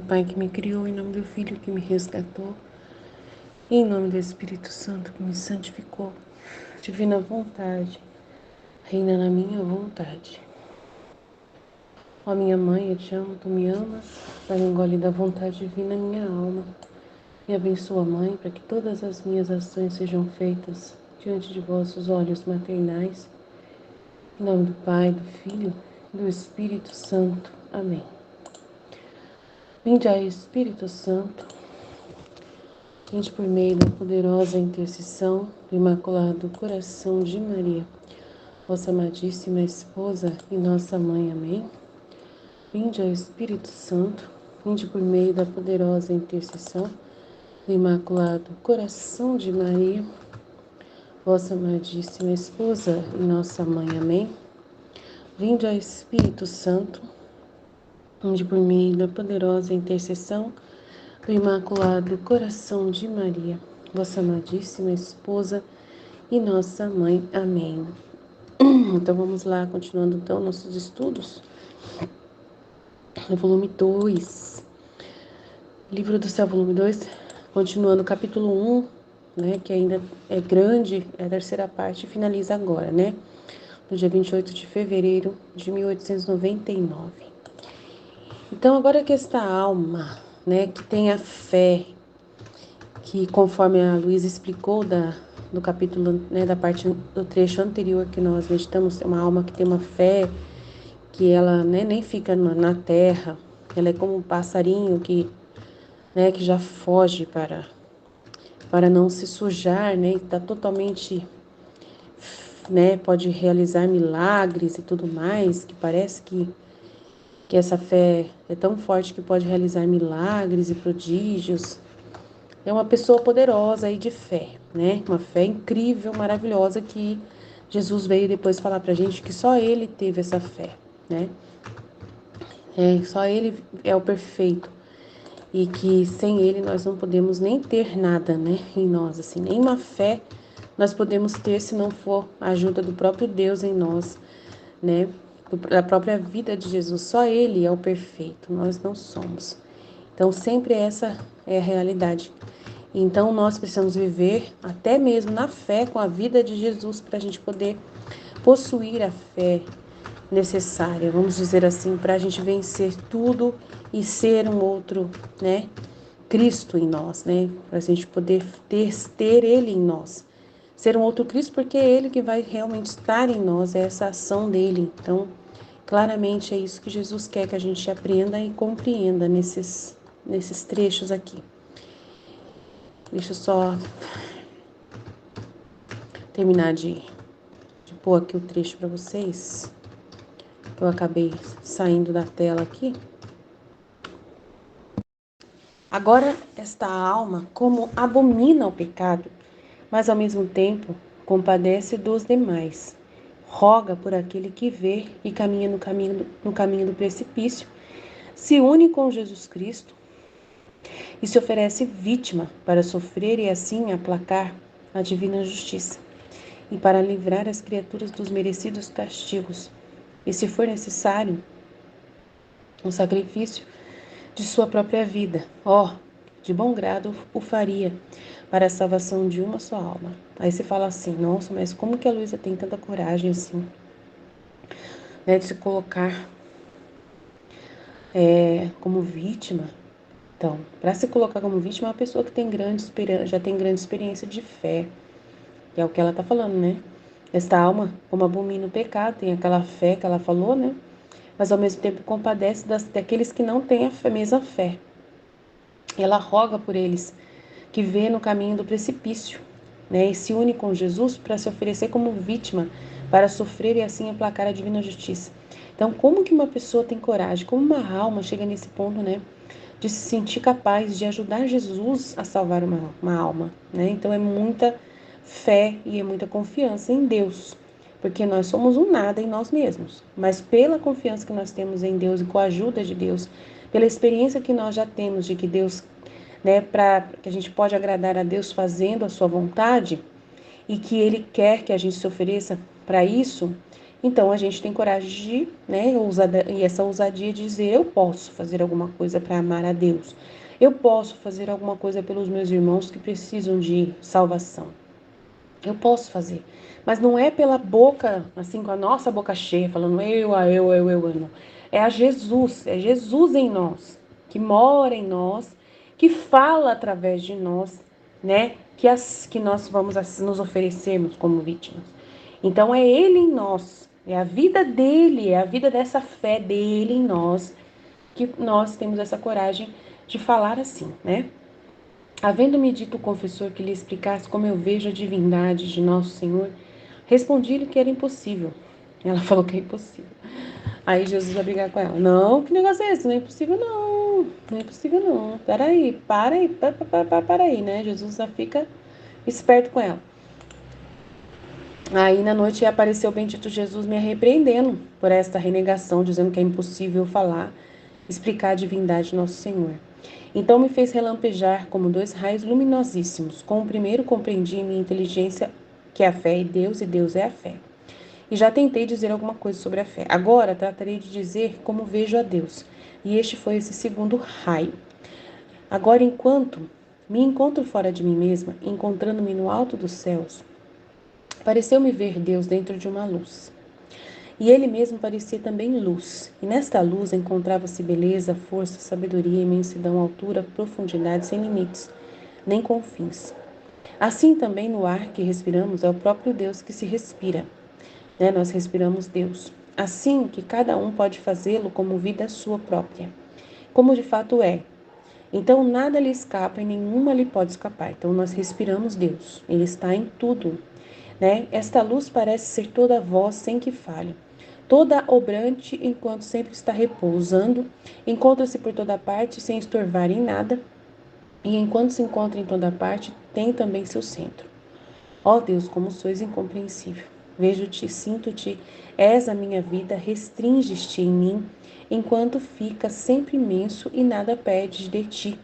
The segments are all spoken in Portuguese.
Pai que me criou, em nome do Filho que me resgatou, em nome do Espírito Santo que me santificou. Divina vontade, reina na minha vontade. Ó minha mãe, eu te amo, tu me amas, dá um gole da vontade divina minha alma. Me abençoa, Mãe, para que todas as minhas ações sejam feitas diante de vossos olhos maternais. Em nome do Pai, do Filho e do Espírito Santo. Amém. Vinde aí, Espírito Santo, vinde por meio da poderosa intercessão do Imaculado Coração de Maria, vossa amadíssima esposa e nossa mãe. Amém. Vinde ao Espírito Santo, vinde por meio da poderosa intercessão do Imaculado Coração de Maria, vossa amadíssima esposa e nossa mãe. Amém. Vinde ao Espírito Santo, vinde por meio da poderosa intercessão do Imaculado Coração de Maria, vossa amadíssima esposa e nossa mãe. Amém. Então vamos lá, continuando então nossos estudos. No volume 2, Livro do Céu, volume 2, continuando o capítulo 1, né, que ainda é grande, é a terceira parte, finaliza agora, né, no dia 28 de fevereiro de 1899. Então, agora que esta alma, né, que tem a fé, que conforme a Luísa explicou do capítulo, né, da parte do trecho anterior que nós meditamos, é uma alma que tem uma fé, que ela, né, nem fica na terra, ela é como um passarinho que, né, que já foge para não se sujar, né, está totalmente, né, pode realizar milagres e tudo mais, que parece que essa fé é tão forte que pode realizar milagres e prodígios. É uma pessoa poderosa e de fé, né? Uma fé incrível, maravilhosa, que Jesus veio depois falar pra gente que só Ele teve essa fé, né? Só Ele é o perfeito e que sem Ele nós não podemos nem ter nada, né? Em nós, assim, nenhuma fé nós podemos ter se não for a ajuda do próprio Deus em nós, né? Da própria vida de Jesus. Só Ele é o perfeito, nós não somos. Então sempre essa é a realidade. Então, nós precisamos viver até mesmo na fé com a vida de Jesus para a gente poder possuir a fé necessária, vamos dizer assim, para a gente vencer tudo e ser um outro, né, Cristo em nós, né, para a gente poder ter Ele em nós. Ser um outro Cristo porque é Ele que vai realmente estar em nós, é essa ação dEle. Então, claramente é isso que Jesus quer que a gente aprenda e compreenda nesses trechos aqui. Deixa eu só terminar de pôr aqui o trecho para vocês, que eu acabei saindo da tela aqui. Agora, esta alma, como abomina o pecado, mas ao mesmo tempo compadece dos demais, roga por aquele que vê e caminha no caminho do precipício, se une com Jesus Cristo e se oferece vítima para sofrer e assim aplacar a divina justiça, e para livrar as criaturas dos merecidos castigos, e se for necessário, um sacrifício de sua própria vida. De bom grado o faria para a salvação de uma só alma. Aí você fala assim, nossa, mas como que a Luísa tem tanta coragem assim, né, de se colocar como vítima? Então, para se colocar como vítima, é uma pessoa que tem já tem grande experiência de fé, que é o que ela está falando, né? Esta alma, como abomina o pecado, tem aquela fé que ela falou, né? Mas ao mesmo tempo compadece daqueles que não têm a mesma fé. Ela roga por eles, que vê no caminho do precipício, né? E se une com Jesus para se oferecer como vítima, para sofrer e assim aplacar a divina justiça. Então, como que uma pessoa tem coragem, como uma alma chega nesse ponto, né? De se sentir capaz de ajudar Jesus a salvar uma alma, né? Então, é muita fé e é muita confiança em Deus, porque nós somos um nada em nós mesmos, mas pela confiança que nós temos em Deus e com a ajuda de Deus, pela experiência que nós já temos de que Deus, né, para que a gente pode agradar a Deus fazendo a sua vontade e que Ele quer que a gente se ofereça para isso, Então, a gente tem coragem de, né, e essa ousadia de dizer, eu posso fazer alguma coisa para amar a Deus. Eu posso fazer alguma coisa pelos meus irmãos que precisam de salvação. Eu posso fazer. Mas não é pela boca, assim, com a nossa boca cheia, falando eu, não. É Jesus em nós, que mora em nós, que fala através de nós, né? Que nós vamos nos oferecermos como vítimas. Então é Ele em nós, é a vida dele, é a vida dessa fé dele em nós, que nós temos essa coragem de falar assim, né? Havendo-me dito o confessor que lhe explicasse como eu vejo a divindade de nosso Senhor, respondi-lhe que era impossível. Ela falou que é impossível. Aí Jesus vai brigar com ela. Não, que negócio é esse? Não é impossível, não. Não é impossível, não. Peraí, para aí, né? Jesus já fica esperto com ela. Aí na noite apareceu o bendito Jesus me repreendendo por esta renegação, dizendo que é impossível falar, explicar a divindade de nosso Senhor. Então me fez relampejar como dois raios luminosíssimos. Com o primeiro compreendi em minha inteligência que a fé é Deus e Deus é a fé. E já tentei dizer alguma coisa sobre a fé. Agora tratarei de dizer como vejo a Deus. E este foi esse segundo raio. Agora, enquanto me encontro fora de mim mesma, encontrando-me no alto dos céus, pareceu-me ver Deus dentro de uma luz. E ele mesmo parecia também luz, e nesta luz encontrava-se beleza, força, sabedoria, imensidão, altura, profundidade sem limites, nem confins. Assim também no ar que respiramos é o próprio Deus que se respira, né? Nós respiramos Deus. Assim que cada um pode fazê-lo como vida sua própria, como de fato é. Então nada lhe escapa e nenhuma lhe pode escapar. Então nós respiramos Deus, Ele está em tudo, né? Esta luz parece ser toda voz sem que falhe, toda obrante enquanto sempre está repousando, encontra-se por toda parte sem estorvar em nada, e enquanto se encontra em toda parte, tem também seu centro. Ó Deus, como sois incompreensível. Vejo-te, sinto-te, és a minha vida, restringes-te em mim, enquanto fica sempre imenso e nada perdes de ti.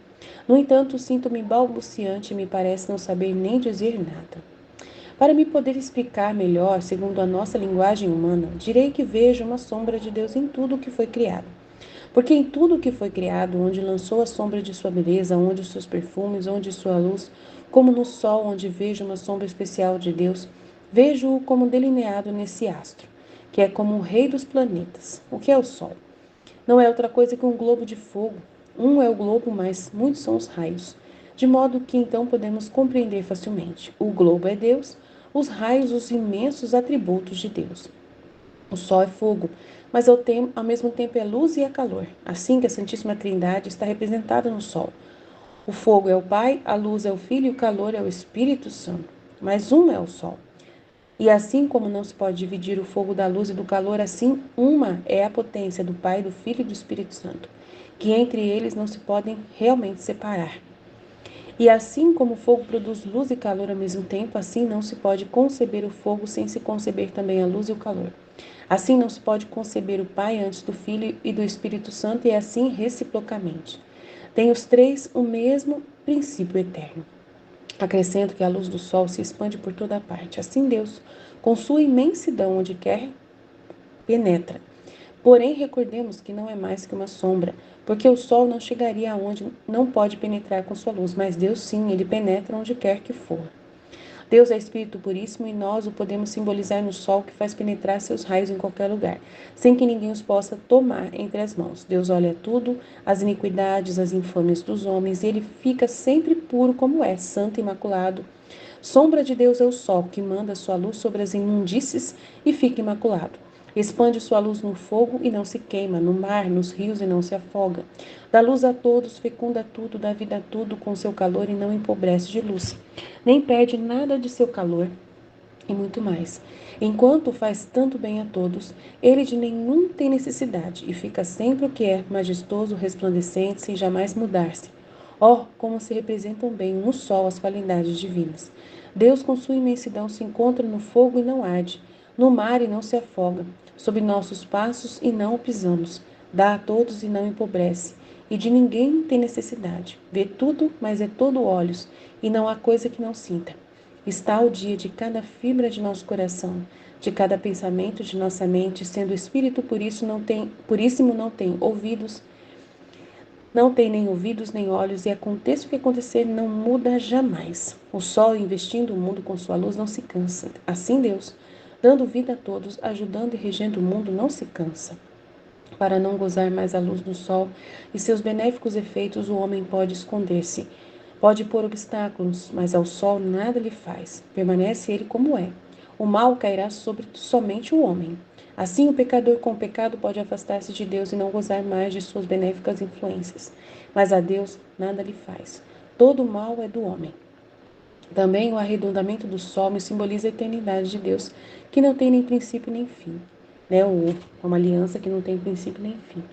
No entanto, sinto-me balbuciante e me parece não saber nem dizer nada. Para me poder explicar melhor, segundo a nossa linguagem humana, direi que vejo uma sombra de Deus em tudo o que foi criado. Porque em tudo o que foi criado, onde lançou a sombra de sua beleza, onde os seus perfumes, onde sua luz, como no sol, onde vejo uma sombra especial de Deus, vejo-o como delineado nesse astro, que é como o rei dos planetas. O que é o sol? Não é outra coisa que um globo de fogo. Um é o globo, mas muitos são os raios. De modo que então podemos compreender facilmente. O globo é Deus, os raios, os imensos atributos de Deus. O sol é fogo, mas ao mesmo tempo é luz e é calor. Assim que a Santíssima Trindade está representada no sol. O fogo é o Pai, a luz é o Filho e o calor é o Espírito Santo. Mas um é o sol. E assim como não se pode dividir o fogo da luz e do calor, assim uma é a potência do Pai, do Filho e do Espírito Santo, que entre eles não se podem realmente separar. E assim como o fogo produz luz e calor ao mesmo tempo, assim não se pode conceber o fogo sem se conceber também a luz e o calor. Assim não se pode conceber o Pai antes do Filho e do Espírito Santo, e assim reciprocamente. Tem os três o mesmo princípio eterno. Acrescento que a luz do sol se expande por toda parte. Assim Deus, com sua imensidão onde quer, penetra. Porém, recordemos que não é mais que uma sombra, porque o sol não chegaria aonde não pode penetrar com sua luz, mas Deus sim, ele penetra onde quer que for. Deus é Espírito puríssimo e nós o podemos simbolizar no sol que faz penetrar seus raios em qualquer lugar, sem que ninguém os possa tomar entre as mãos. Deus olha tudo, as iniquidades, as infâmias dos homens, e ele fica sempre puro como é, santo e imaculado. Sombra de Deus é o sol, que manda sua luz sobre as imundícies e fica imaculado. Expande sua luz no fogo e não se queima, no mar, nos rios e não se afoga. Dá luz a todos, fecunda tudo, dá vida a tudo com seu calor e não empobrece de luz. Nem perde nada de seu calor e muito mais. Enquanto faz tanto bem a todos, ele de nenhum tem necessidade e fica sempre o que é, majestoso, resplandecente, sem jamais mudar-se. Oh, como se representam bem no sol as qualidades divinas. Deus com sua imensidão se encontra no fogo e não arde, no mar e não se afoga, sob nossos passos e não o pisamos. Dá a todos e não empobrece, e de ninguém tem necessidade. Vê tudo, mas é todo olhos, e não há coisa que não sinta. Está o dia de cada fibra de nosso coração. de cada pensamento de nossa mente, sendo espírito, puríssimo não tem ouvidos, não tem nem ouvidos nem olhos, e aconteça o que acontecer, não muda jamais. O sol, investindo o mundo com sua luz, não se cansa. Assim Deus, dando vida a todos, ajudando e regendo o mundo, não se cansa. Para não gozar mais a luz do sol e seus benéficos efeitos, o homem pode esconder-se. Pode pôr obstáculos, mas ao sol nada lhe faz. Permanece ele como é. O mal cairá sobre somente o homem. Assim, o pecador com o pecado pode afastar-se de Deus e não gozar mais de suas benéficas influências. Mas a Deus nada lhe faz. Todo o mal é do homem. Também o arredondamento do sol me simboliza a eternidade de Deus, que não tem nem princípio nem fim. Uma aliança que não tem princípio nem fim.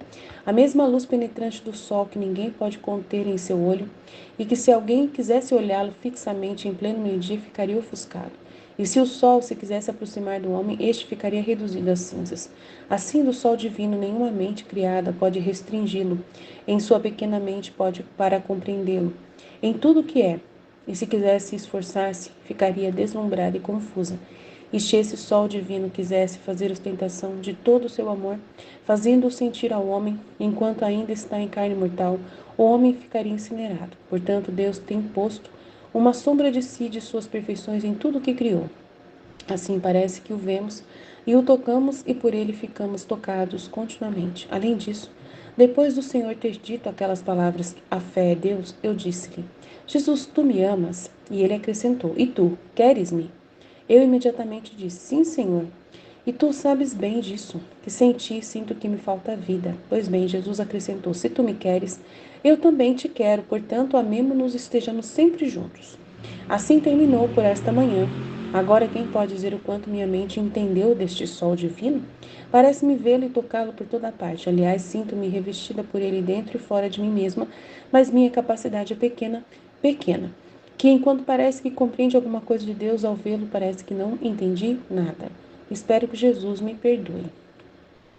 A mesma luz penetrante do sol que ninguém pode conter em seu olho, e que se alguém quisesse olhá-lo fixamente em pleno meio-dia, ficaria ofuscado. E se o sol se quisesse aproximar do homem, este ficaria reduzido a cinzas. Assim, do sol divino, nenhuma mente criada pode restringi-lo, em sua pequena mente pode para compreendê-lo. Em tudo que é, e se quisesse esforçar-se, ficaria deslumbrada e confusa. E se esse sol divino quisesse fazer ostentação de todo o seu amor, fazendo-o sentir ao homem, enquanto ainda está em carne mortal, o homem ficaria incinerado. Portanto, Deus tem posto uma sombra de si, de suas perfeições em tudo o que criou. Assim parece que o vemos e o tocamos e por ele ficamos tocados continuamente. Além disso, depois do Senhor ter dito aquelas palavras, a fé é Deus, eu disse-lhe, Jesus, tu me amas? E ele acrescentou, e tu, queres-me? Eu imediatamente disse, sim, Senhor. E tu sabes bem disso, que sem ti sinto que me falta a vida. Pois bem, Jesus acrescentou, se tu me queres, eu também te quero, portanto, amemo-nos e estejamos sempre juntos. Assim terminou por esta manhã. Agora quem pode dizer o quanto minha mente entendeu deste sol divino? Parece-me vê-lo e tocá-lo por toda parte. Aliás, sinto-me revestida por ele dentro e fora de mim mesma, mas minha capacidade é pequena, pequena. Que enquanto parece que compreende alguma coisa de Deus, ao vê-lo parece que não entendi nada. Espero que Jesus me perdoe.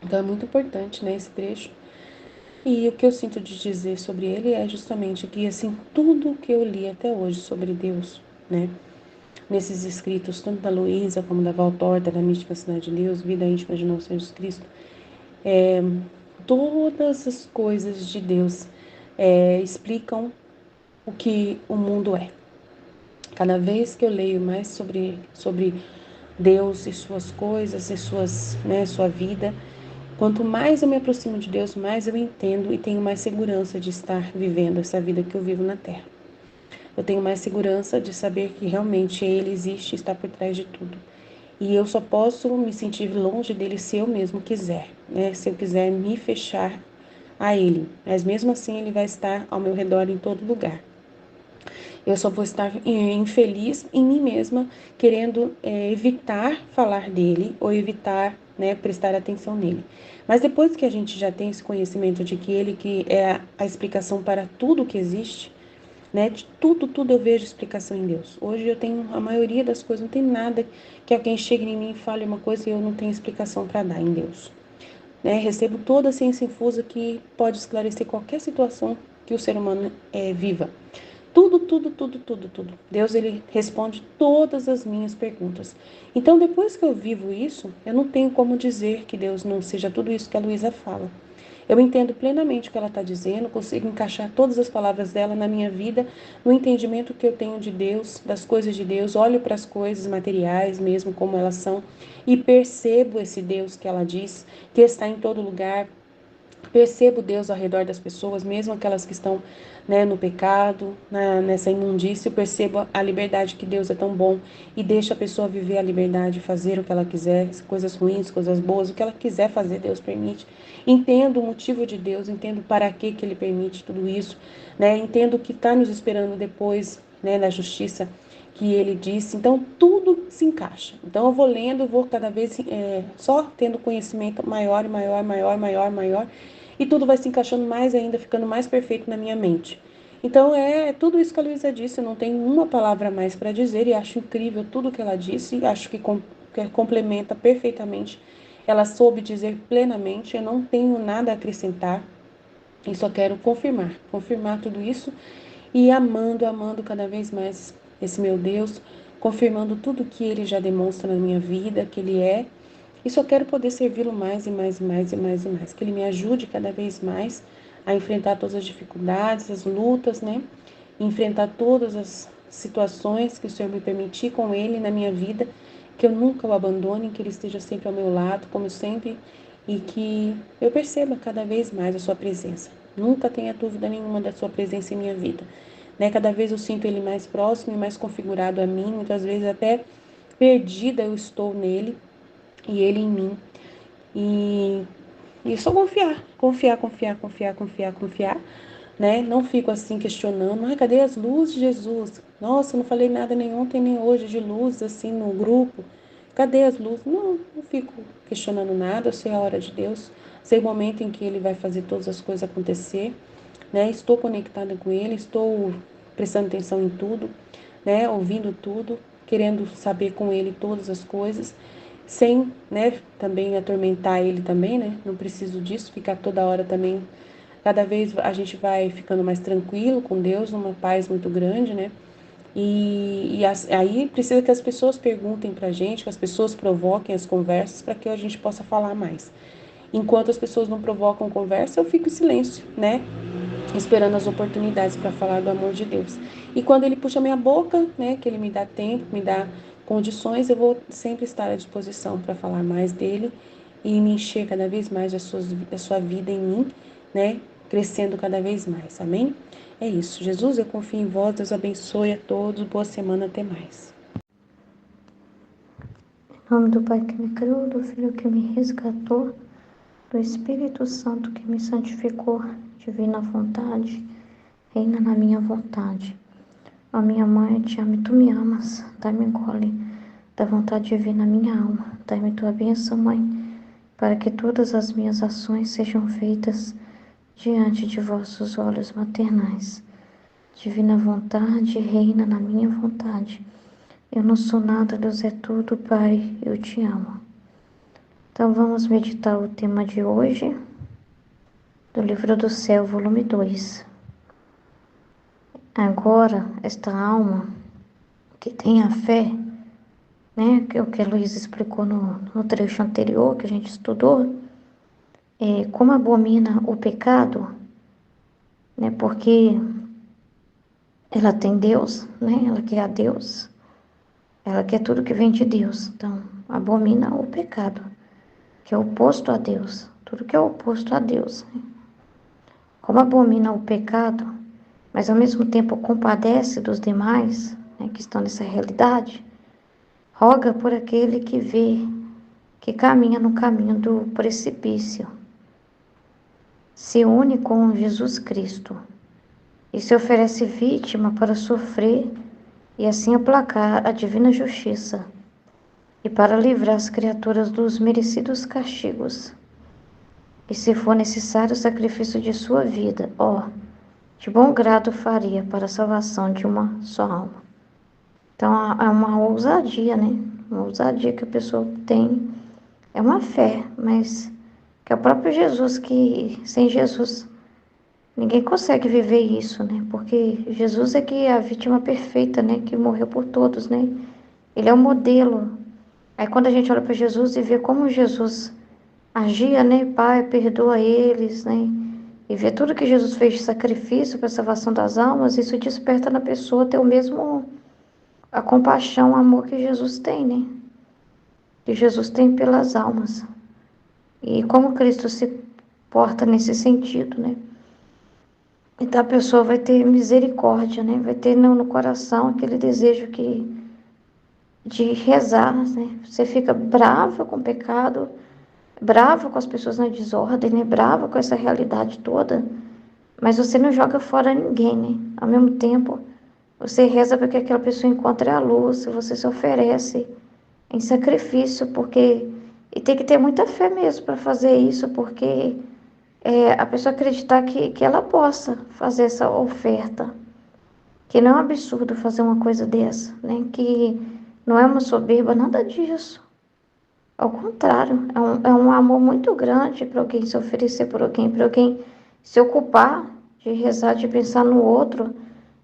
Então é muito importante, né, esse trecho. E o que eu sinto de dizer sobre ele é justamente que, assim, tudo que eu li até hoje sobre Deus, né, nesses escritos, tanto da Luísa como da Valtorta, da Mística Cidade de Deus, Vida Íntima de Nosso Senhor Jesus Cristo, todas as coisas de Deus explicam o que o mundo é. Cada vez que eu leio mais sobre Deus e suas coisas e sua vida, quanto mais eu me aproximo de Deus, mais eu entendo e tenho mais segurança de estar vivendo essa vida que eu vivo na Terra. Eu tenho mais segurança de saber que realmente Ele existe e está por trás de tudo. E eu só posso me sentir longe dele se eu mesmo quiser, né? Se eu quiser me fechar a Ele. Mas mesmo assim Ele vai estar ao meu redor em todo lugar. Eu só vou estar infeliz em mim mesma, querendo evitar falar dele ou evitar, né, prestar atenção nele. Mas depois que a gente já tem esse conhecimento de que ele que é a explicação para tudo que existe, né, de tudo eu vejo explicação em Deus. Hoje eu tenho a maioria das coisas, não tem nada que alguém chegue em mim e fale uma coisa e eu não tenho explicação para dar em Deus. Né? Recebo toda a ciência infusa que pode esclarecer qualquer situação que o ser humano viva. Tudo. Deus, ele responde todas as minhas perguntas. Então, depois que eu vivo isso, eu não tenho como dizer que Deus não seja tudo isso que a Luísa fala. Eu entendo plenamente o que ela está dizendo, consigo encaixar todas as palavras dela na minha vida, no entendimento que eu tenho de Deus, das coisas de Deus, olho para as coisas materiais mesmo como elas são e percebo esse Deus que ela diz, que está em todo lugar. Percebo Deus ao redor das pessoas, mesmo aquelas que estão, né, no pecado, nessa imundícia. Eu percebo a liberdade que Deus é tão bom e deixa a pessoa viver a liberdade, fazer o que ela quiser, coisas ruins, coisas boas, o que ela quiser fazer, Deus permite. Entendo o motivo de Deus, entendo para que Ele permite tudo isso, né? Entendo o que está nos esperando depois, né, da justiça que Ele disse. Então, tudo se encaixa. Então, eu vou lendo, vou cada vez só tendo conhecimento maior, e tudo vai se encaixando mais ainda, ficando mais perfeito na minha mente. Então, é tudo isso que a Luísa disse, eu não tenho uma palavra a mais para dizer, e acho incrível tudo que ela disse, acho que complementa perfeitamente. Ela soube dizer plenamente, eu não tenho nada a acrescentar, e só quero confirmar tudo isso, e amando cada vez mais esse meu Deus, confirmando tudo que Ele já demonstra na minha vida, que Ele é. E só quero poder servi-lo mais e mais e mais e mais e mais. Que Ele me ajude cada vez mais a enfrentar todas as dificuldades, as lutas, né? Enfrentar todas as situações que o Senhor me permitir com Ele na minha vida. Que eu nunca o abandone, que Ele esteja sempre ao meu lado, como sempre. E que eu perceba cada vez mais a sua presença. Nunca tenha dúvida nenhuma da sua presença em minha vida. Né? Cada vez eu sinto Ele mais próximo e mais configurado a mim. Muitas vezes até perdida eu estou nele e Ele em mim. E só confiar, né? Não fico assim questionando, cadê as luzes, Jesus? Nossa, eu não falei nada nem ontem nem hoje de luz assim no grupo. Cadê as luzes? Não fico questionando nada, eu sei a hora de Deus, sei o momento em que Ele vai fazer todas as coisas acontecer, né? Estou conectada com Ele, estou prestando atenção em tudo, né? Ouvindo tudo, querendo saber com Ele todas as coisas, sem, né, também atormentar Ele também, né? Não preciso disso, ficar toda hora também. Cada vez a gente vai ficando mais tranquilo com Deus, numa paz muito grande, né? Aí precisa que as pessoas perguntem pra gente, que as pessoas provoquem as conversas para que a gente possa falar mais. Enquanto as pessoas não provocam conversa, eu fico em silêncio, né? Esperando as oportunidades para falar do amor de Deus. E quando Ele puxa minha boca, né? Que Ele me dá tempo, me dá condições, eu vou sempre estar à disposição para falar mais dele e me encher cada vez mais da sua vida em mim, né? Crescendo cada vez mais. Amém? É isso. Jesus, eu confio em vós. Deus abençoe a todos. Boa semana. Até mais. Em nome do Pai que me criou, do Filho que me resgatou, do Espírito Santo que me santificou, divina vontade, reina na minha vontade. Ó minha mãe, te amo e tu me amas, dai-me gole da vontade divina minha alma, dai-me tua bênção, Mãe, para que todas as minhas ações sejam feitas diante de vossos olhos maternais. Divina vontade, reina na minha vontade. Eu não sou nada, Deus é tudo, Pai, eu te amo. Então vamos meditar o tema de hoje, do Livro do Céu, volume 2. Agora, esta alma que tem a fé, né, que é o que a Luísa explicou no trecho anterior que a gente estudou, como abomina o pecado, né, porque ela tem Deus, né, ela quer a Deus, ela quer tudo que vem de Deus, então abomina o pecado, que é oposto a Deus, tudo que é oposto a Deus, né? Como abomina o pecado, mas ao mesmo tempo compadece dos demais, né, que estão nessa realidade, roga por aquele que vê, que caminha no caminho do precipício, se une com Jesus Cristo e se oferece vítima para sofrer e assim aplacar a divina justiça e para livrar as criaturas dos merecidos castigos. E se for necessário o sacrifício de sua vida, de bom grado faria para a salvação de uma só alma. Então, é uma ousadia, né? Uma ousadia que a pessoa tem. É uma fé, mas que é o próprio Jesus, que sem Jesus ninguém consegue viver isso, né? Porque Jesus é que é a vítima perfeita, né? Que morreu por todos, né? Ele é o modelo. Aí quando a gente olha para Jesus e vê como Jesus agia, né? Pai, perdoa eles, né? E vê tudo que Jesus fez de sacrifício para a salvação das almas, isso desperta na pessoa ter o mesmo a compaixão, o amor que Jesus tem, né? Que Jesus tem pelas almas. E como Cristo se porta nesse sentido, né? Então a pessoa vai ter misericórdia, né? Vai ter no coração aquele desejo de rezar, né? Você fica bravo com o pecado, bravo com as pessoas na desordem, né? Bravo com essa realidade toda, mas você não joga fora ninguém, né? Ao mesmo tempo, você reza para que aquela pessoa encontre a luz, você se oferece em sacrifício, porque... E tem que ter muita fé mesmo para fazer isso, porque a pessoa acreditar que ela possa fazer essa oferta. Que não é um absurdo fazer uma coisa dessa, né? Que não é uma soberba, nada disso. Ao contrário, é um amor muito grande para alguém se oferecer por alguém, para alguém se ocupar de rezar, de pensar no outro,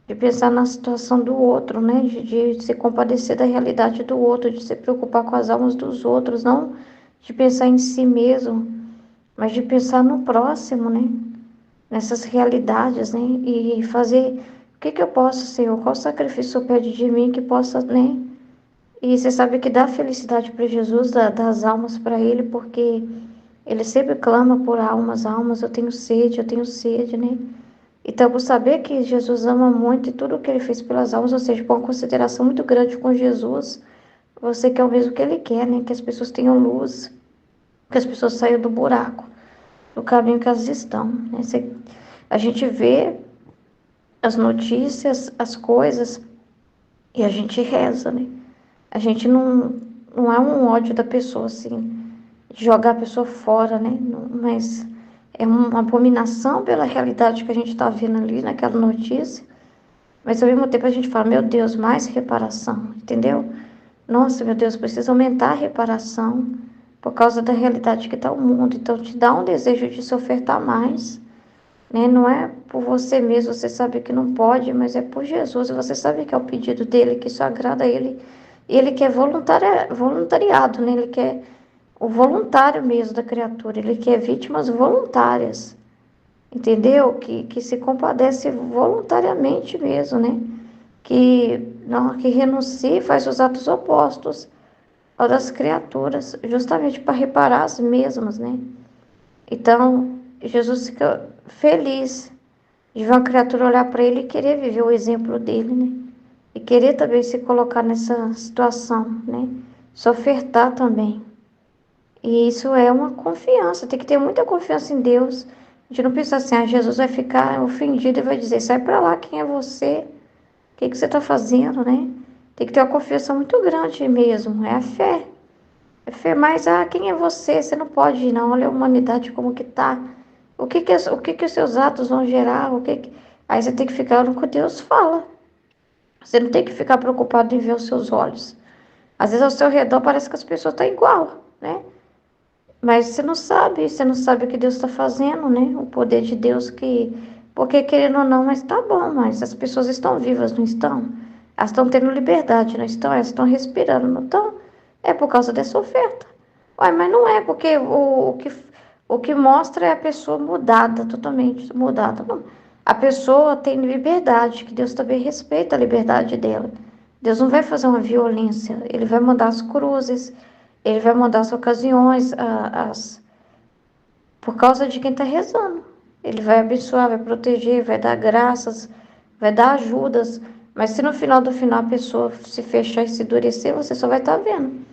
de pensar na situação do outro, né? De se compadecer da realidade do outro, de se preocupar com as almas dos outros, não de pensar em si mesmo, mas de pensar no próximo, né? Nessas realidades, né? E fazer o que que eu posso, Senhor? Qual sacrifício o Senhor pede de mim que possa, né? E você sabe que dá felicidade para Jesus, dá as almas para Ele, porque Ele sempre clama por almas, almas, eu tenho sede, né? Então, por saber que Jesus ama muito e tudo o que Ele fez pelas almas, ou seja, com uma consideração muito grande com Jesus, você quer o mesmo que Ele quer, né? Que as pessoas tenham luz, que as pessoas saiam do buraco, do caminho que elas estão, né? A gente vê as notícias, as coisas, e a gente reza, né? A gente não é um ódio da pessoa, assim, de jogar a pessoa fora, né? Mas é uma abominação pela realidade que a gente está vendo ali naquela notícia. Mas ao mesmo tempo a gente fala, meu Deus, mais reparação, entendeu? Nossa, meu Deus, precisa aumentar a reparação por causa da realidade que está o mundo. Então te dá um desejo de se ofertar mais, né? Não é por você mesmo, você sabe que não pode, mas é por Jesus. E você sabe que é o pedido dele, que isso agrada a ele. E ele quer voluntariado, né? Ele quer o voluntário mesmo da criatura. Ele quer vítimas voluntárias, entendeu? Que se compadece voluntariamente mesmo, né? Que renuncia e faz os atos opostos ao das criaturas, justamente para reparar as mesmas, né? Então, Jesus fica feliz de ver uma criatura olhar para ele e querer viver o exemplo dele, né? E querer também se colocar nessa situação, né? Se ofertar também. E isso é uma confiança, tem que ter muita confiança em Deus. A gente não pensa assim, ah, Jesus vai ficar ofendido e vai dizer, sai para lá, quem é você? O que que você está fazendo, né? Tem que ter uma confiança muito grande mesmo, é a fé. É fé, mas, ah, quem é você? Você não pode ir, não. Olha a humanidade como que tá. O que que os seus atos vão gerar? Aí você tem que ficar no que Deus fala. Você não tem que ficar preocupado em ver os seus olhos. Às vezes ao seu redor parece que as pessoas estão igual, né? Mas você não sabe o que Deus está fazendo, né? O poder de Deus que... Porque querendo ou não, mas tá bom, mas as pessoas estão vivas, não estão? Elas estão tendo liberdade, não estão? Elas estão respirando, não estão? É por causa dessa oferta. Ué, mas não é, porque o que mostra é a pessoa mudada, totalmente mudada. Não. A pessoa tem liberdade, que Deus também respeita a liberdade dela. Deus não vai fazer uma violência, Ele vai mandar as cruzes, Ele vai mandar as ocasiões, por causa de quem está rezando. Ele vai abençoar, vai proteger, vai dar graças, vai dar ajudas. Mas se no final do final a pessoa se fechar e se endurecer, você só vai estar vendo.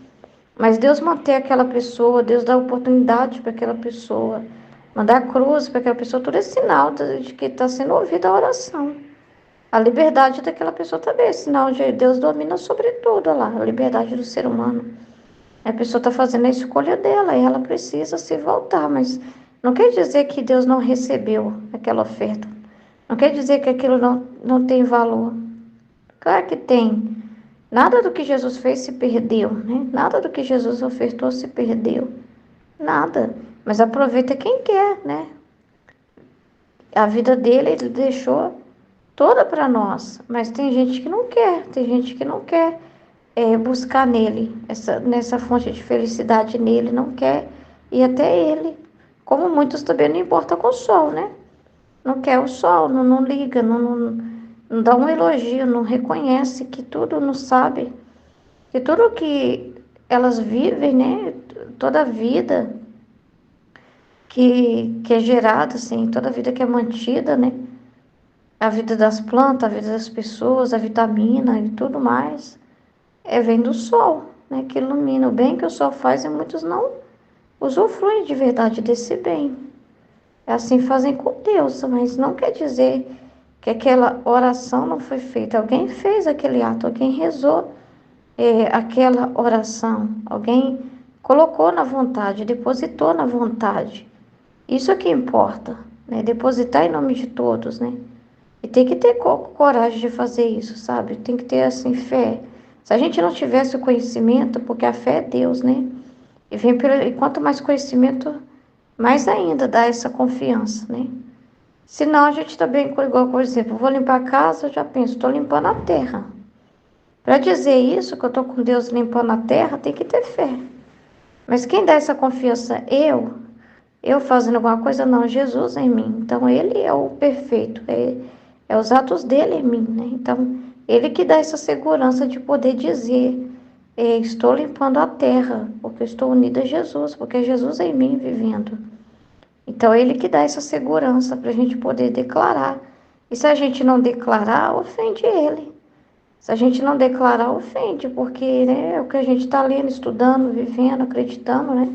Mas Deus manter aquela pessoa, Deus dá oportunidade para aquela pessoa, mandar a cruz para aquela pessoa, tudo é sinal de que está sendo ouvida a oração. A liberdade daquela pessoa também é sinal de Deus domina sobre tudo, olha lá, a liberdade do ser humano. A pessoa está fazendo a escolha dela e ela precisa se voltar, mas não quer dizer que Deus não recebeu aquela oferta. Não quer dizer que aquilo não tem valor. Claro que tem. Nada do que Jesus fez se perdeu, né? Nada do que Jesus ofertou se perdeu. Nada. Mas aproveita quem quer, né? A vida dele ele deixou toda para nós. Mas tem gente que não quer. Tem gente que não quer buscar nele, nessa fonte de felicidade nele, não quer ir até ele. Como muitos também não importa com o sol, né? Não quer o sol, não liga, não dá um elogio, não reconhece que tudo não sabe. Que tudo que elas vivem, né? Toda a vida que é gerada, assim, toda a vida que é mantida, né? A vida das plantas, a vida das pessoas, a vitamina e tudo mais, vem do sol, né? Que ilumina o bem que o sol faz e muitos não usufruem de verdade desse bem. Assim fazem com Deus, mas não quer dizer que aquela oração não foi feita. Alguém fez aquele ato, alguém rezou aquela oração, alguém colocou na vontade, depositou na vontade. Isso é que importa, né? Depositar em nome de todos, né? E tem que ter coragem de fazer isso, sabe? Tem que ter, assim, fé. Se a gente não tivesse o conhecimento, porque a fé é Deus, né? E quanto mais conhecimento, mais ainda dá essa confiança, né? Senão a gente também, igual, por exemplo, vou limpar a casa, eu já penso, estou limpando a terra. Para dizer isso, que eu estou com Deus limpando a terra, tem que ter fé. Mas quem dá essa confiança? Eu fazendo alguma coisa? Não, Jesus em mim. Então, Ele é o perfeito, é os atos dele em mim, né? Então, Ele que dá essa segurança de poder dizer, estou limpando a terra, porque eu estou unida a Jesus, porque é Jesus em mim vivendo. Então, Ele que dá essa segurança para a gente poder declarar. E se a gente não declarar, ofende Ele. Se a gente não declarar, ofende, porque né, é o que a gente está lendo, estudando, vivendo, acreditando, né?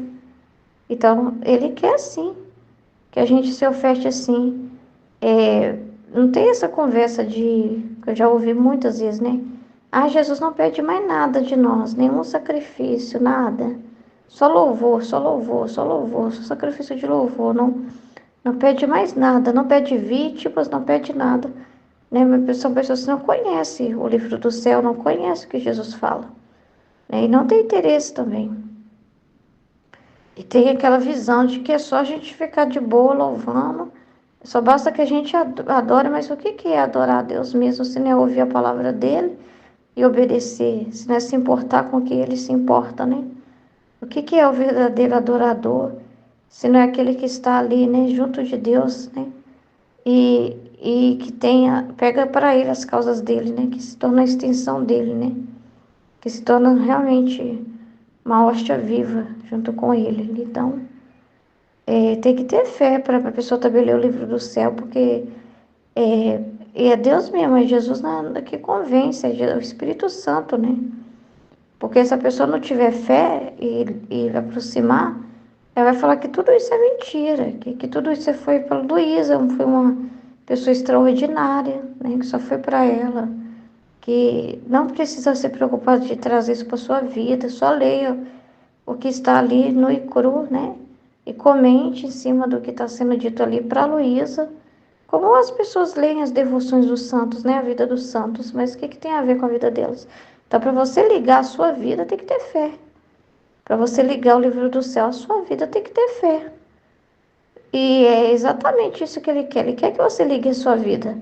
Então, Ele quer sim que a gente se oferte assim. Não tem essa conversa que eu já ouvi muitas vezes, né? Ah, Jesus não pede mais nada de nós, nenhum sacrifício, nada. Só louvor, só louvor, só louvor, só sacrifício de louvor. Não, não pede mais nada, não pede vítimas, não pede nada. Né? Mas são pessoas que não conhecem o livro do céu, não conhecem o que Jesus fala. Né? E não tem interesse também. E tem aquela visão de que é só a gente ficar de boa louvando. Só basta que a gente adore, mas o que é adorar a Deus mesmo se não é ouvir a palavra dele e obedecer, se não é se importar com o que ele se importa, né? O que é o verdadeiro adorador, se não é aquele que está ali, né, junto de Deus, né? E que pega para ele as causas dele, né? Que se torna a extensão dele, né? Que se torna realmente uma hóstia viva junto com ele. Então, tem que ter fé para a pessoa também ler o livro do céu, porque é Deus mesmo, é Jesus que convence, é o Espírito Santo, né? Porque se a pessoa não tiver fé e aproximar, ela vai falar que tudo isso é mentira, que tudo isso foi para Luísa, foi uma pessoa extraordinária, né? Que só foi para ela, que não precisa se preocupar de trazer isso para sua vida, só leia o que está ali nu e cru, né? E comente em cima do que está sendo dito ali para Luísa. Como as pessoas leem as devoções dos santos, né? A vida dos santos, mas o que tem a ver com a vida delas? Então, para você ligar a sua vida, tem que ter fé. Para você ligar o livro do céu à sua vida, tem que ter fé. E é exatamente isso que ele quer. Ele quer que você ligue a sua vida.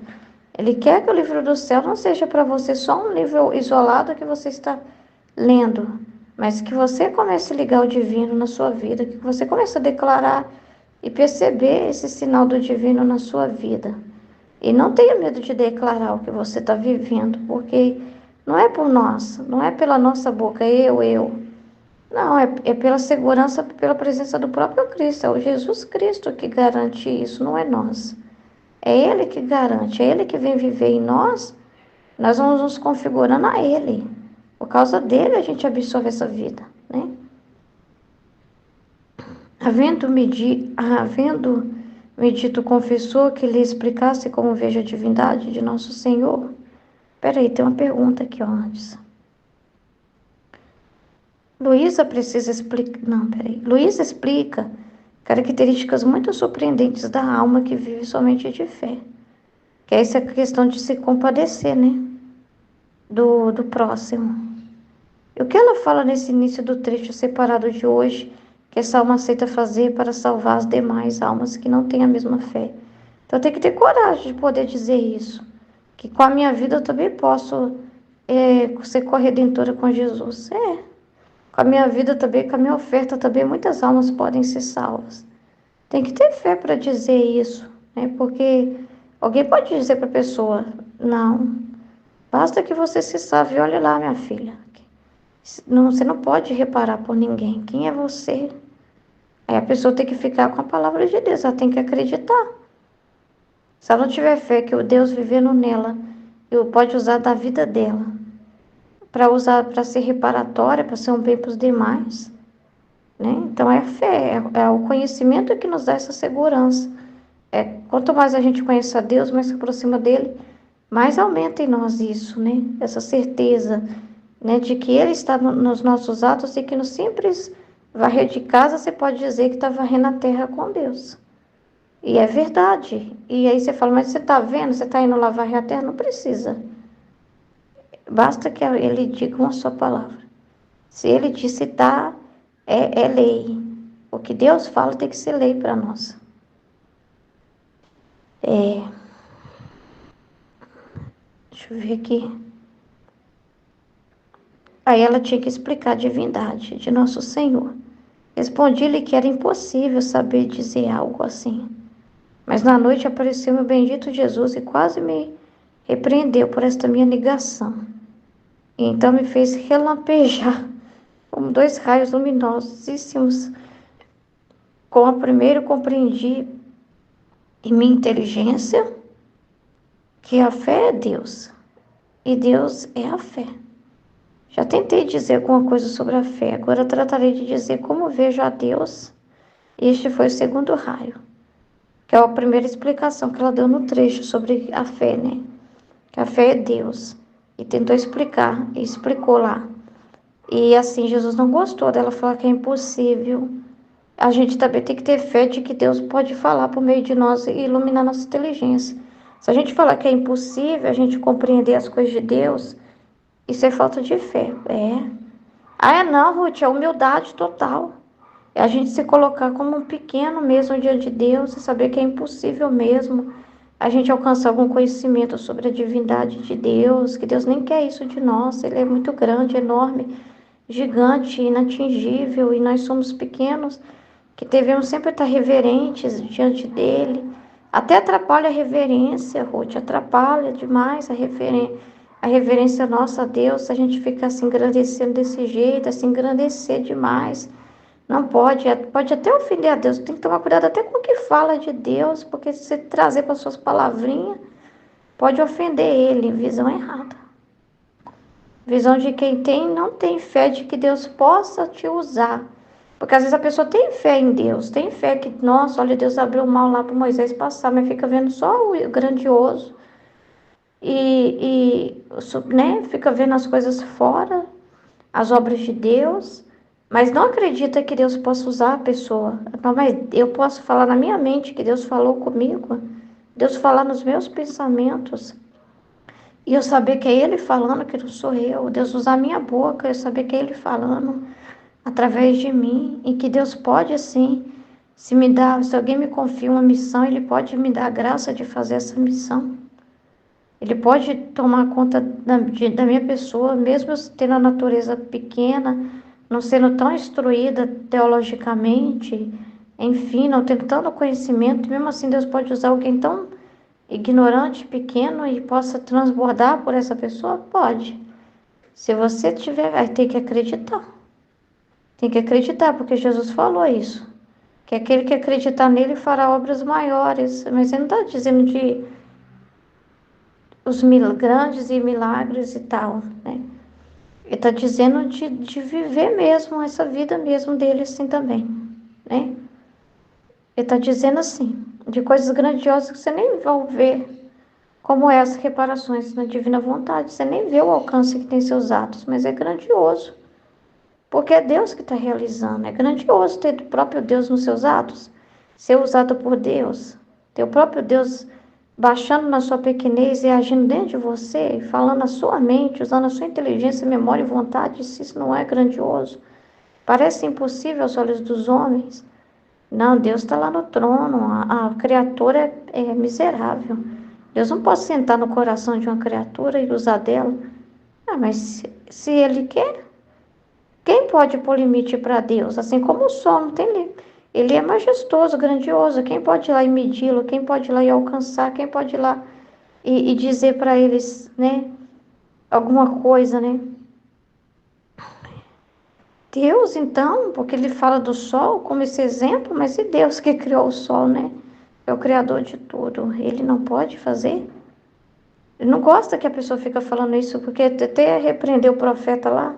Ele quer que o livro do céu não seja para você só um livro isolado que você está lendo, mas que você comece a ligar o divino na sua vida, que você comece a declarar e perceber esse sinal do divino na sua vida. E não tenha medo de declarar o que você está vivendo, porque não é por nós, não é pela nossa boca, eu. Não, é pela segurança, pela presença do próprio Cristo. É o Jesus Cristo que garante isso, não é nós. É Ele que garante, é Ele que vem viver em nós. Nós vamos nos configurando a Ele. Por causa dele, a gente absorve essa vida, né? Havendo-me dito o confessor que lhe explicasse como vejo a divindade de nosso Senhor. Peraí, tem uma pergunta aqui ó, antes. Luísa precisa explicar. Não, peraí. Luísa explica características muito surpreendentes da alma que vive somente de fé. Que é essa questão de se compadecer, né? Do próximo. E o que ela fala nesse início do trecho separado de hoje, que essa alma aceita fazer para salvar as demais almas que não têm a mesma fé. Então tem que ter coragem de poder dizer isso. Que com a minha vida eu também posso ser corredentora com Jesus. Com a minha vida também, com a minha oferta também, muitas almas podem ser salvas. Tem que ter fé para dizer isso, né? Porque alguém pode dizer para a pessoa, não, basta que você se salve, olhe lá, minha filha. Não, você não pode reparar por ninguém. Quem é você? Aí a pessoa tem que ficar com a palavra de Deus, ela tem que acreditar. Se ela não tiver fé que o Deus vivendo nela, pode usar da vida dela, para usar, para ser reparatória, para ser um bem para os demais. Né? Então é a fé, é o conhecimento que nos dá essa segurança. Quanto mais a gente conhece a Deus, mais se aproxima dele, mais aumenta em nós isso, né? Essa certeza, né, de que ele está nos nossos atos e que no simples varrer de casa você pode dizer que está varrendo a terra com Deus. E é verdade. E aí você fala, mas você está vendo? Você está indo lá varrer a terra? Não precisa. Basta que ele diga uma só palavra. Se ele disse tá, é lei. O que Deus fala tem que ser lei para nós. Deixa eu ver aqui. Aí ela tinha que explicar a divindade de Nosso Senhor. Respondi-lhe que era impossível saber dizer algo assim. Mas na noite apareceu meu bendito Jesus e quase me repreendeu por esta minha negação. E então me fez relampejar como dois raios luminosíssimos. Com a primeira compreendi em minha inteligência que a fé é Deus e Deus é a fé. Já tentei dizer alguma coisa sobre a fé, agora tratarei de dizer como vejo a Deus. Este foi o segundo raio, que é a primeira explicação que ela deu no trecho sobre a fé, né? Que a fé é Deus. E tentou explicar, e explicou lá. E assim, Jesus não gostou dela falar que é impossível. A gente também tem que ter fé de que Deus pode falar por meio de nós e iluminar nossa inteligência. Se a gente falar que é impossível a gente compreender as coisas de Deus, isso é falta de fé. Ah, não, Ruth, é humildade total. É a gente se colocar como um pequeno mesmo diante de Deus e saber que é impossível mesmo a gente alcançar algum conhecimento sobre a divindade de Deus, que Deus nem quer isso de nós. Ele é muito grande, enorme, gigante, inatingível e nós somos pequenos, que devemos sempre estar reverentes diante dele. Até atrapalha a reverência, Ruth, atrapalha demais a reverência nossa a Deus, se a gente ficar se engrandecendo desse jeito, se engrandecer demais. Não pode, pode até ofender a Deus, tem que tomar cuidado até com o que fala de Deus, porque se você trazer para suas palavrinhas, pode ofender ele, visão errada. Visão de quem não tem fé de que Deus possa te usar. Porque às vezes a pessoa tem fé em Deus, tem fé que, nossa, olha, Deus abriu o mal lá para Moisés passar, mas fica vendo só o grandioso. Né, fica vendo as coisas fora, as obras de Deus, mas não acredita que Deus possa usar a pessoa. Não, mas eu posso falar na minha mente que Deus falou comigo, Deus falar nos meus pensamentos, e eu saber que é Ele falando, que não sou eu. Deus usar a minha boca, eu saber que é Ele falando através de mim, e que Deus pode, assim, se alguém me confia uma missão, Ele pode me dar a graça de fazer essa missão. Ele pode tomar conta da minha pessoa, mesmo eu tendo a natureza pequena, não sendo tão instruída teologicamente, enfim, não tendo tanto conhecimento, mesmo assim Deus pode usar alguém tão ignorante, pequeno e possa transbordar por essa pessoa? Pode. Se você tiver, vai ter que acreditar. Tem que acreditar, porque Jesus falou isso. Que aquele que acreditar nele fará obras maiores. Mas ele não está dizendo de os grandes e milagres e tal, né? Ele está dizendo de viver mesmo, essa vida mesmo dele assim também, né? Ele está dizendo assim, de coisas grandiosas que você nem vai ver, como essas reparações na divina vontade. Você nem vê o alcance que tem seus atos, mas é grandioso. Porque é Deus que está realizando. É grandioso ter o próprio Deus nos seus atos, ser usado por Deus, ter o próprio Deus baixando na sua pequenez e agindo dentro de você, falando na sua mente, usando a sua inteligência, memória e vontade. Se isso não é grandioso, parece impossível aos olhos dos homens. Não, Deus está lá no trono, a criatura é miserável. Deus não pode sentar no coração de uma criatura e usar dela. Ah, mas se Ele quer, quem pode pôr limite para Deus? Assim como o sol, não tem limite. Ele é majestoso, grandioso. Quem pode ir lá e medi-lo? Quem pode ir lá e alcançar? Quem pode ir lá e dizer para eles, né, alguma coisa, né? Deus, então, porque ele fala do sol como esse exemplo, mas e Deus que criou o sol, né? É o criador de tudo. Ele não pode fazer? Ele não gosta que a pessoa fica falando isso, porque até repreendeu o profeta lá.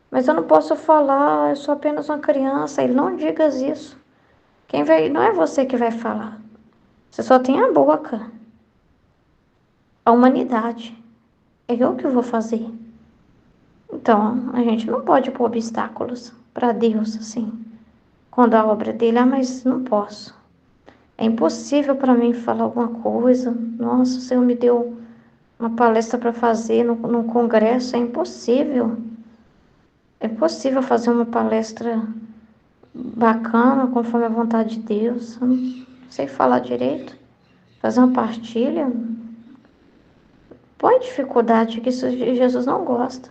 Mas eu não posso falar, eu sou apenas uma criança. Ele não digas isso. Quem vai, não é você que vai falar. Você só tem a boca. A humanidade. É eu que vou fazer. Então, a gente não pode pôr obstáculos para Deus, assim. Quando a obra dele, mas não posso. É impossível para mim falar alguma coisa. Nossa, o Senhor me deu uma palestra para fazer no congresso. É impossível. É impossível fazer uma palestra bacana, conforme a vontade de Deus. Eu não sei falar direito. fazer uma partilha, põe dificuldade, que isso Jesus não gosta.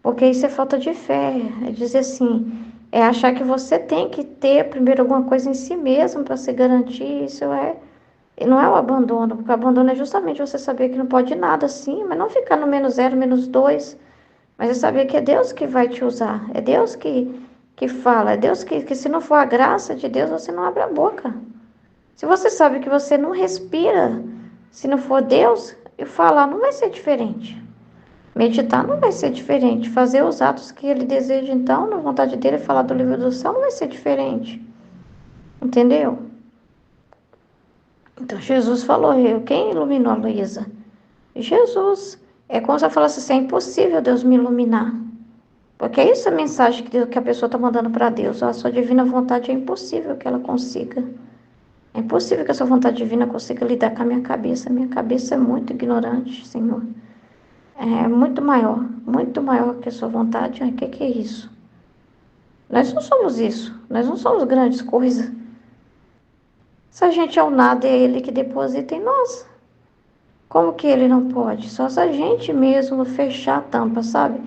Porque isso é falta de fé. É dizer assim, é achar que você tem que ter primeiro alguma coisa em si mesmo para se garantir. Isso não é o abandono, porque o abandono é justamente você saber que não pode nada assim, mas não ficar no -0, -2, mas é saber que é Deus que vai te usar, é Deus que fala, é Deus que se não for a graça de Deus, você não abre a boca. Se você sabe que você não respira, se não for Deus, e falar não vai ser diferente. Meditar não vai ser diferente. Fazer os atos que ele deseja, então, na vontade dele, falar do livro do céu, não vai ser diferente. Entendeu? Então, Jesus falou, quem iluminou a Luísa? Jesus. É como se eu falasse assim, é impossível Deus me iluminar. Porque é isso a mensagem que a pessoa está mandando para Deus. A sua divina vontade é impossível que ela consiga. É impossível que a sua vontade divina consiga lidar com a minha cabeça. A minha cabeça é muito ignorante, Senhor. É muito maior que a sua vontade. O que é isso? Nós não somos isso. Nós não somos grandes coisas. Se a gente é o nada, é Ele que deposita em nós. Como que Ele não pode? Só se a gente mesmo fechar a tampa, sabe?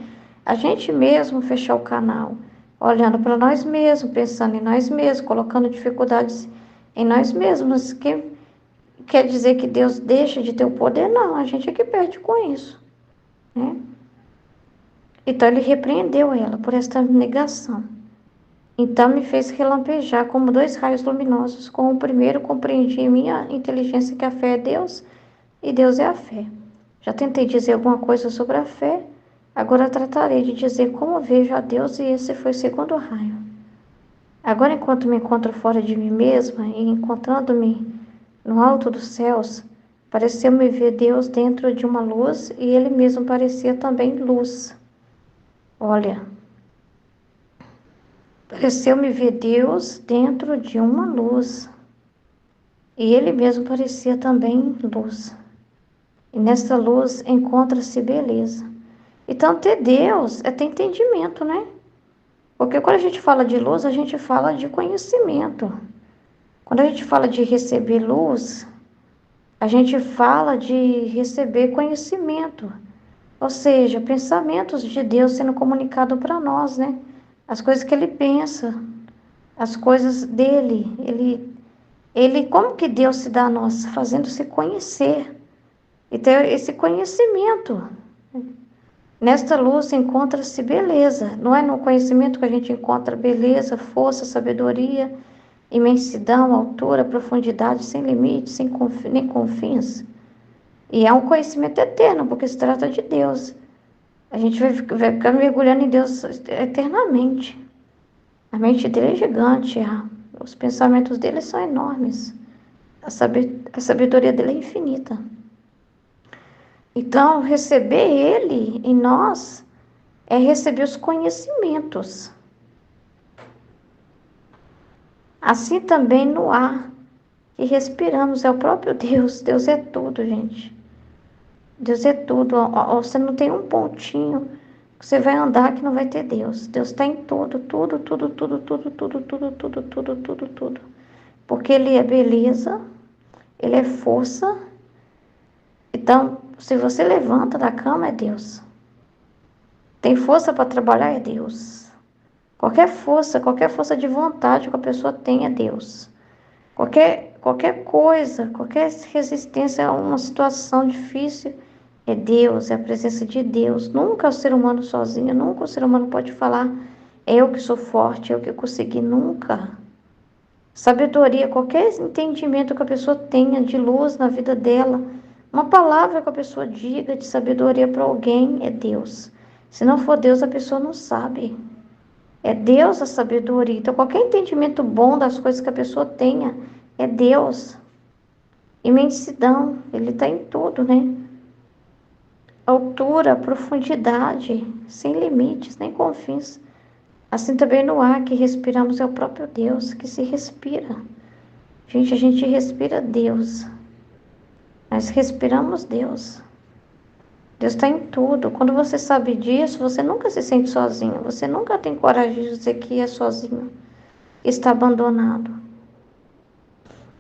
A gente mesmo fechar o canal. Olhando para nós mesmos, pensando em nós mesmos, colocando dificuldades em nós mesmos. Que quer dizer que Deus deixa de ter o poder? Não, a gente é que perde com isso, né? Então ele repreendeu ela por esta negação. Então me fez relampejar como 2 raios luminosos. Com o primeiro compreendi em minha inteligência que a fé é Deus e Deus é a fé. Já tentei dizer alguma coisa sobre a fé, agora tratarei de dizer como vejo a Deus, e esse foi o segundo raio. Agora, enquanto me encontro fora de mim mesma e encontrando-me no alto dos céus, pareceu-me ver Deus dentro de uma luz, e Ele mesmo parecia também luz. Olha, pareceu-me ver Deus dentro de uma luz, e Ele mesmo parecia também luz. E nessa luz encontra-se beleza. Então, ter Deus é ter entendimento, né? Porque quando a gente fala de luz, a gente fala de conhecimento. Quando a gente fala de receber luz, a gente fala de receber conhecimento. Ou seja, pensamentos de Deus sendo comunicado para nós, né? As coisas que Ele pensa, as coisas dele. Como que Deus se dá a nós? Fazendo-se conhecer e ter esse conhecimento. Nesta luz encontra-se beleza. Não é no conhecimento que a gente encontra beleza, força, sabedoria, imensidão, altura, profundidade, sem limites, nem confins. E é um conhecimento eterno, porque se trata de Deus. A gente vai ficar mergulhando em Deus eternamente. A mente dele é gigante, os pensamentos dele são enormes. A sabedoria dele é infinita. Então, receber Ele em nós é receber os conhecimentos. Assim também no ar que respiramos é o próprio Deus. Deus é tudo, gente. Deus é tudo. Você não tem um pontinho que você vai andar que não vai ter Deus. Deus está em tudo, tudo, tudo, tudo, tudo, tudo, tudo, tudo, tudo, tudo, tudo. Porque Ele é beleza, Ele é força. Então, se você levanta da cama, é Deus. Tem força para trabalhar, é Deus. Qualquer força de vontade que a pessoa tem, é Deus. Qualquer coisa, qualquer resistência a uma situação difícil, é Deus, é a presença de Deus. Nunca o ser humano sozinho, nunca o ser humano pode falar, eu que sou forte, eu que consegui, nunca. Sabedoria, qualquer entendimento que a pessoa tenha de luz na vida dela, uma palavra que a pessoa diga de sabedoria para alguém, é Deus. Se não for Deus, a pessoa não sabe. É Deus a sabedoria. Então, qualquer entendimento bom das coisas que a pessoa tenha, é Deus. Imensidão, Ele está em tudo, né? Altura, profundidade, sem limites, nem confins. Assim também no ar que respiramos é o próprio Deus que se respira. Gente, a gente respira Deus. Nós respiramos Deus. Deus está em tudo. Quando você sabe disso, você nunca se sente sozinho. Você nunca tem coragem de dizer que é sozinho. Está abandonado.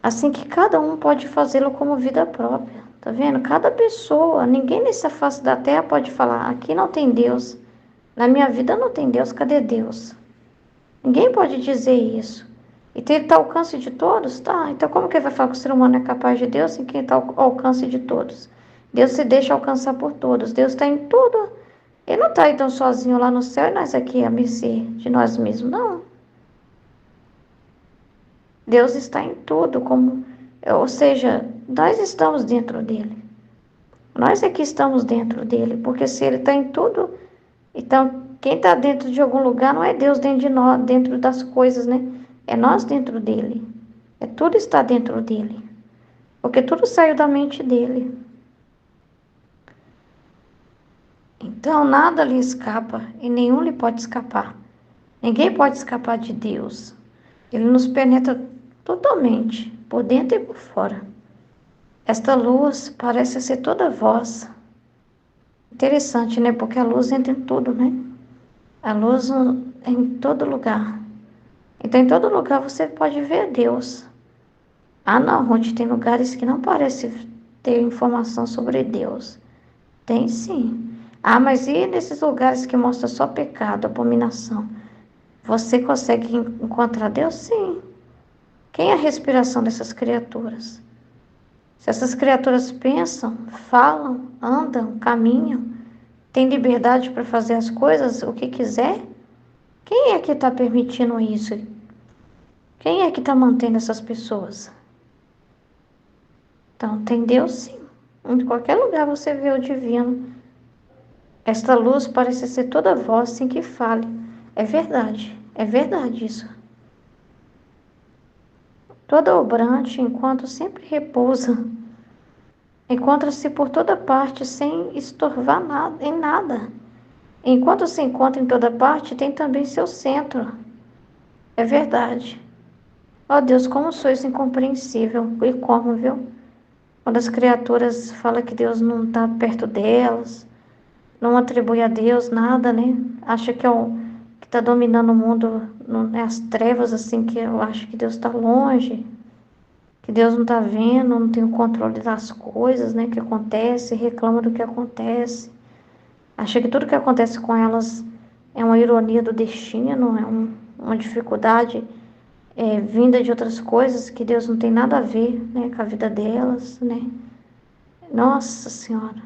Assim que cada um pode fazê-lo como vida própria. Tá vendo? Cada pessoa, ninguém nessa face da terra pode falar: aqui não tem Deus, na minha vida não tem Deus, cadê Deus? Ninguém pode dizer isso. E tem tá ao alcance de todos? Tá. Então como que vai falar que o ser humano é capaz de Deus sem quem está ao alcance de todos? Deus se deixa alcançar por todos. Deus está em tudo. Ele não está então sozinho lá no céu e nós aqui a mercê de nós mesmos. Não. Deus está em tudo, ou seja, nós estamos dentro dele. Nós é que estamos dentro dele, porque se ele está em tudo, então quem está dentro de algum lugar não é Deus dentro de nós, dentro das coisas, né? É nós dentro dele. É tudo está dentro dele, porque tudo saiu da mente dele. Então nada lhe escapa e nenhum lhe pode escapar. Ninguém pode escapar de Deus. Ele nos penetra totalmente, por dentro e por fora. Esta luz parece ser toda vossa. Interessante, né? Porque a luz entra em tudo, né? A luz é em todo lugar. Então, em todo lugar você pode ver Deus. Ah, não, Ruth, tem lugares que não parece ter informação sobre Deus. Tem sim. Ah, mas e nesses lugares que mostra só pecado, abominação? Você consegue encontrar Deus? Sim. Quem é a respiração dessas criaturas? Se essas criaturas pensam, falam, andam, caminham, têm liberdade para fazer as coisas, o que quiser, quem é que está permitindo isso? Quem é que está mantendo essas pessoas? Então, tem Deus sim. Em qualquer lugar você vê o divino. Esta luz parece ser toda voz sem que fale. É verdade isso. Toda obrante, enquanto sempre repousa, encontra-se por toda parte sem estorvar nada, em nada. Enquanto se encontra em toda parte, tem também seu centro. É verdade. Ó Deus, como sois incompreensível. E como, viu? Quando as criaturas falam que Deus não está perto delas, não atribui a Deus nada, né? Acha que é o que está dominando o mundo, não é as trevas, assim, que eu acho que Deus está longe, que Deus não está vendo, não tem o controle das coisas, né? Que acontece, reclama do que acontece. Acha que tudo que acontece com elas é uma ironia do destino, é uma dificuldade vinda de outras coisas que Deus não tem nada a ver, né, com a vida delas, né? Nossa Senhora.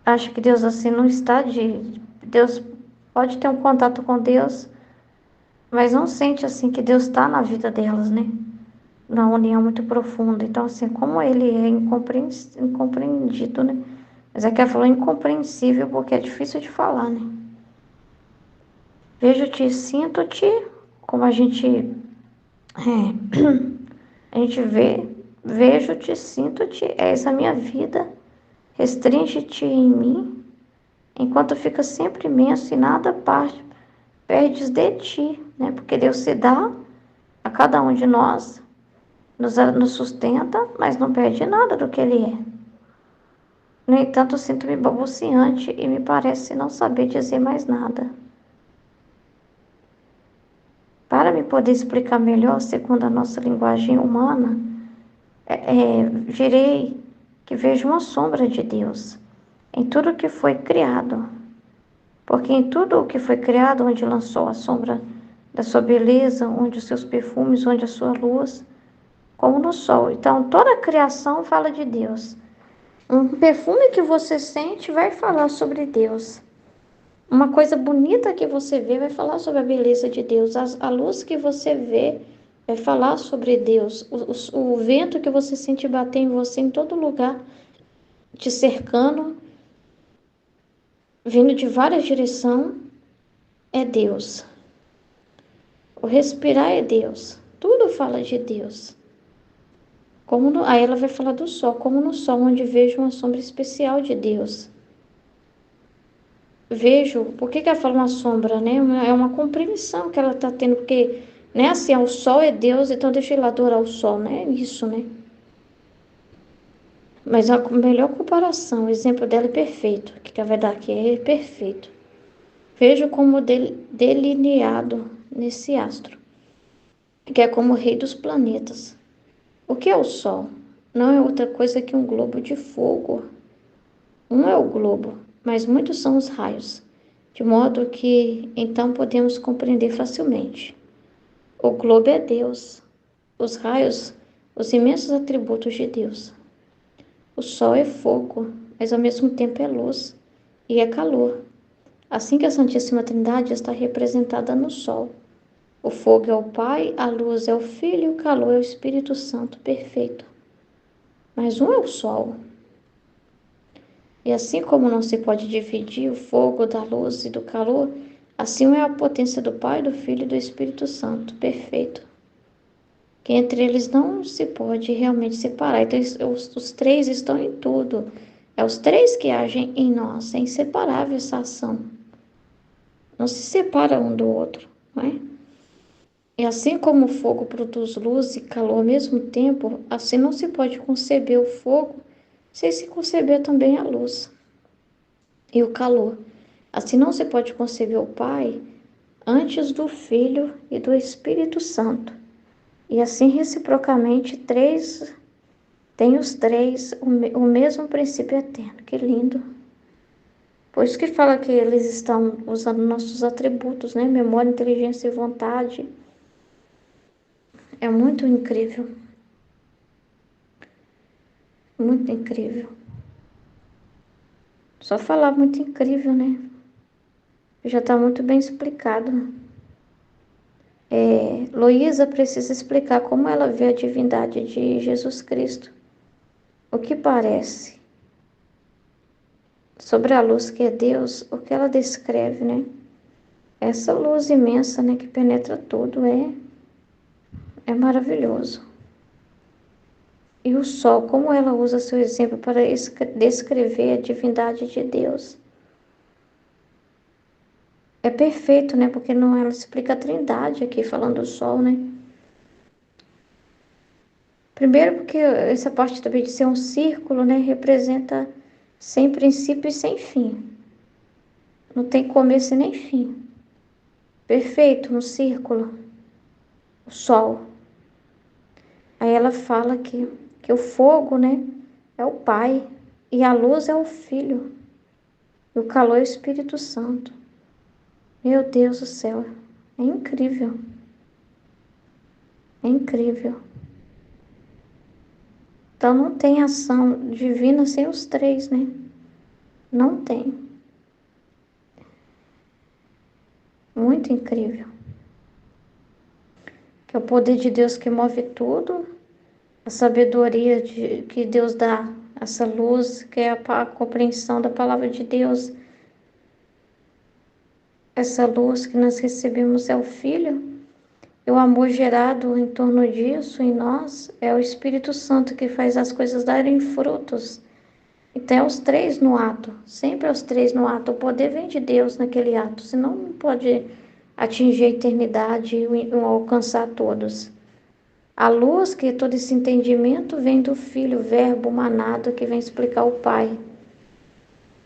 Acho que Deus assim não está Deus pode ter um contato com Deus, mas não sente assim que Deus está na vida delas, né? Na união muito profunda. Então, assim, como ele é incompreendido, né? Mas aqui ela falou incompreensível porque é difícil de falar, né? Vejo-te e sinto-te, como a gente vê, vejo-te, sinto-te, é essa minha vida, restringe-te em mim, enquanto fica sempre imenso e nada perdes de ti, né? Porque Deus se dá a cada um de nós, nos sustenta, mas não perde nada do que Ele é. No entanto, sinto-me balbuciante e me parece não saber dizer mais nada. Para me poder explicar melhor, segundo a nossa linguagem humana, direi que vejo uma sombra de Deus em tudo que foi criado. Porque em tudo o que foi criado, onde lançou a sombra da sua beleza, onde os seus perfumes, onde a sua luz, como no sol. Então, toda a criação fala de Deus. Um perfume que você sente vai falar sobre Deus. Uma coisa bonita que você vê vai falar sobre a beleza de Deus. A luz que você vê vai falar sobre Deus. O vento que você sente bater em você em todo lugar, te cercando, vindo de várias direções, é Deus. O respirar é Deus. Tudo fala de Deus. Aí ela vai falar do sol, como no sol, onde vejo uma sombra especial de Deus. Vejo, por que ela fala uma sombra, né? É uma compreensão que ela está tendo, porque, né, assim, o sol é Deus, então deixa ele adorar o sol, né? Isso, né? Mas a melhor comparação, o exemplo dela é perfeito, que vai dar aqui é perfeito. Vejo como delineado nesse astro, que é como o rei dos planetas. O que é o Sol? Não é outra coisa que um globo de fogo. Um é o globo, mas muitos são os raios, de modo que então podemos compreender facilmente. O globo é Deus, os raios, os imensos atributos de Deus. O Sol é fogo, mas ao mesmo tempo é luz e é calor. Assim que a Santíssima Trindade está representada no Sol. O fogo é o Pai, a luz é o Filho e o calor é o Espírito Santo perfeito. Mas um é o Sol. E assim como não se pode dividir o fogo da luz e do calor, assim é a potência do Pai, do Filho e do Espírito Santo perfeito. Que entre eles não se pode realmente separar. Então, os três estão em tudo. É os três que agem em nós. É inseparável essa ação. Não se separa um do outro, não é? E assim como o fogo produz luz e calor ao mesmo tempo, assim não se pode conceber o fogo sem se conceber também a luz e o calor. Assim não se pode conceber o Pai antes do Filho e do Espírito Santo. E assim reciprocamente tem os três o mesmo princípio eterno. Que lindo! Por isso que fala que eles estão usando nossos atributos, né? Memória, inteligência e vontade. É muito incrível. Muito incrível. Só falar muito incrível, né? Já está muito bem explicado. Luísa precisa explicar como ela vê a divindade de Jesus Cristo. O que parece? Sobre a luz que é Deus, o que ela descreve, né? Essa luz imensa, né, que penetra tudo, é maravilhoso. E o sol, como ela usa seu exemplo para descrever a divindade de Deus. É perfeito, né? Porque não ela explica a trindade aqui, falando do sol, né? Primeiro porque essa parte também de ser um círculo, né? Representa sem princípio e sem fim. Não tem começo e nem fim. Perfeito, um círculo. O sol. Aí ela fala que o fogo, né? É o Pai. E a luz é o Filho. E o calor é o Espírito Santo. Meu Deus do céu. É incrível. É incrível. Então não tem ação divina sem os três, né? Não tem. Muito incrível. Que é o poder de Deus que move tudo, a sabedoria que Deus dá, essa luz, que é a compreensão da palavra de Deus. Essa luz que nós recebemos é o Filho, e o amor gerado em torno disso, em nós, é o Espírito Santo que faz as coisas darem frutos. Então é os três no ato, sempre é os três no ato. O poder vem de Deus naquele ato, senão não pode atingir a eternidade e alcançar todos. A luz, que é todo esse entendimento, vem do Filho, verbo manado, que vem explicar o Pai.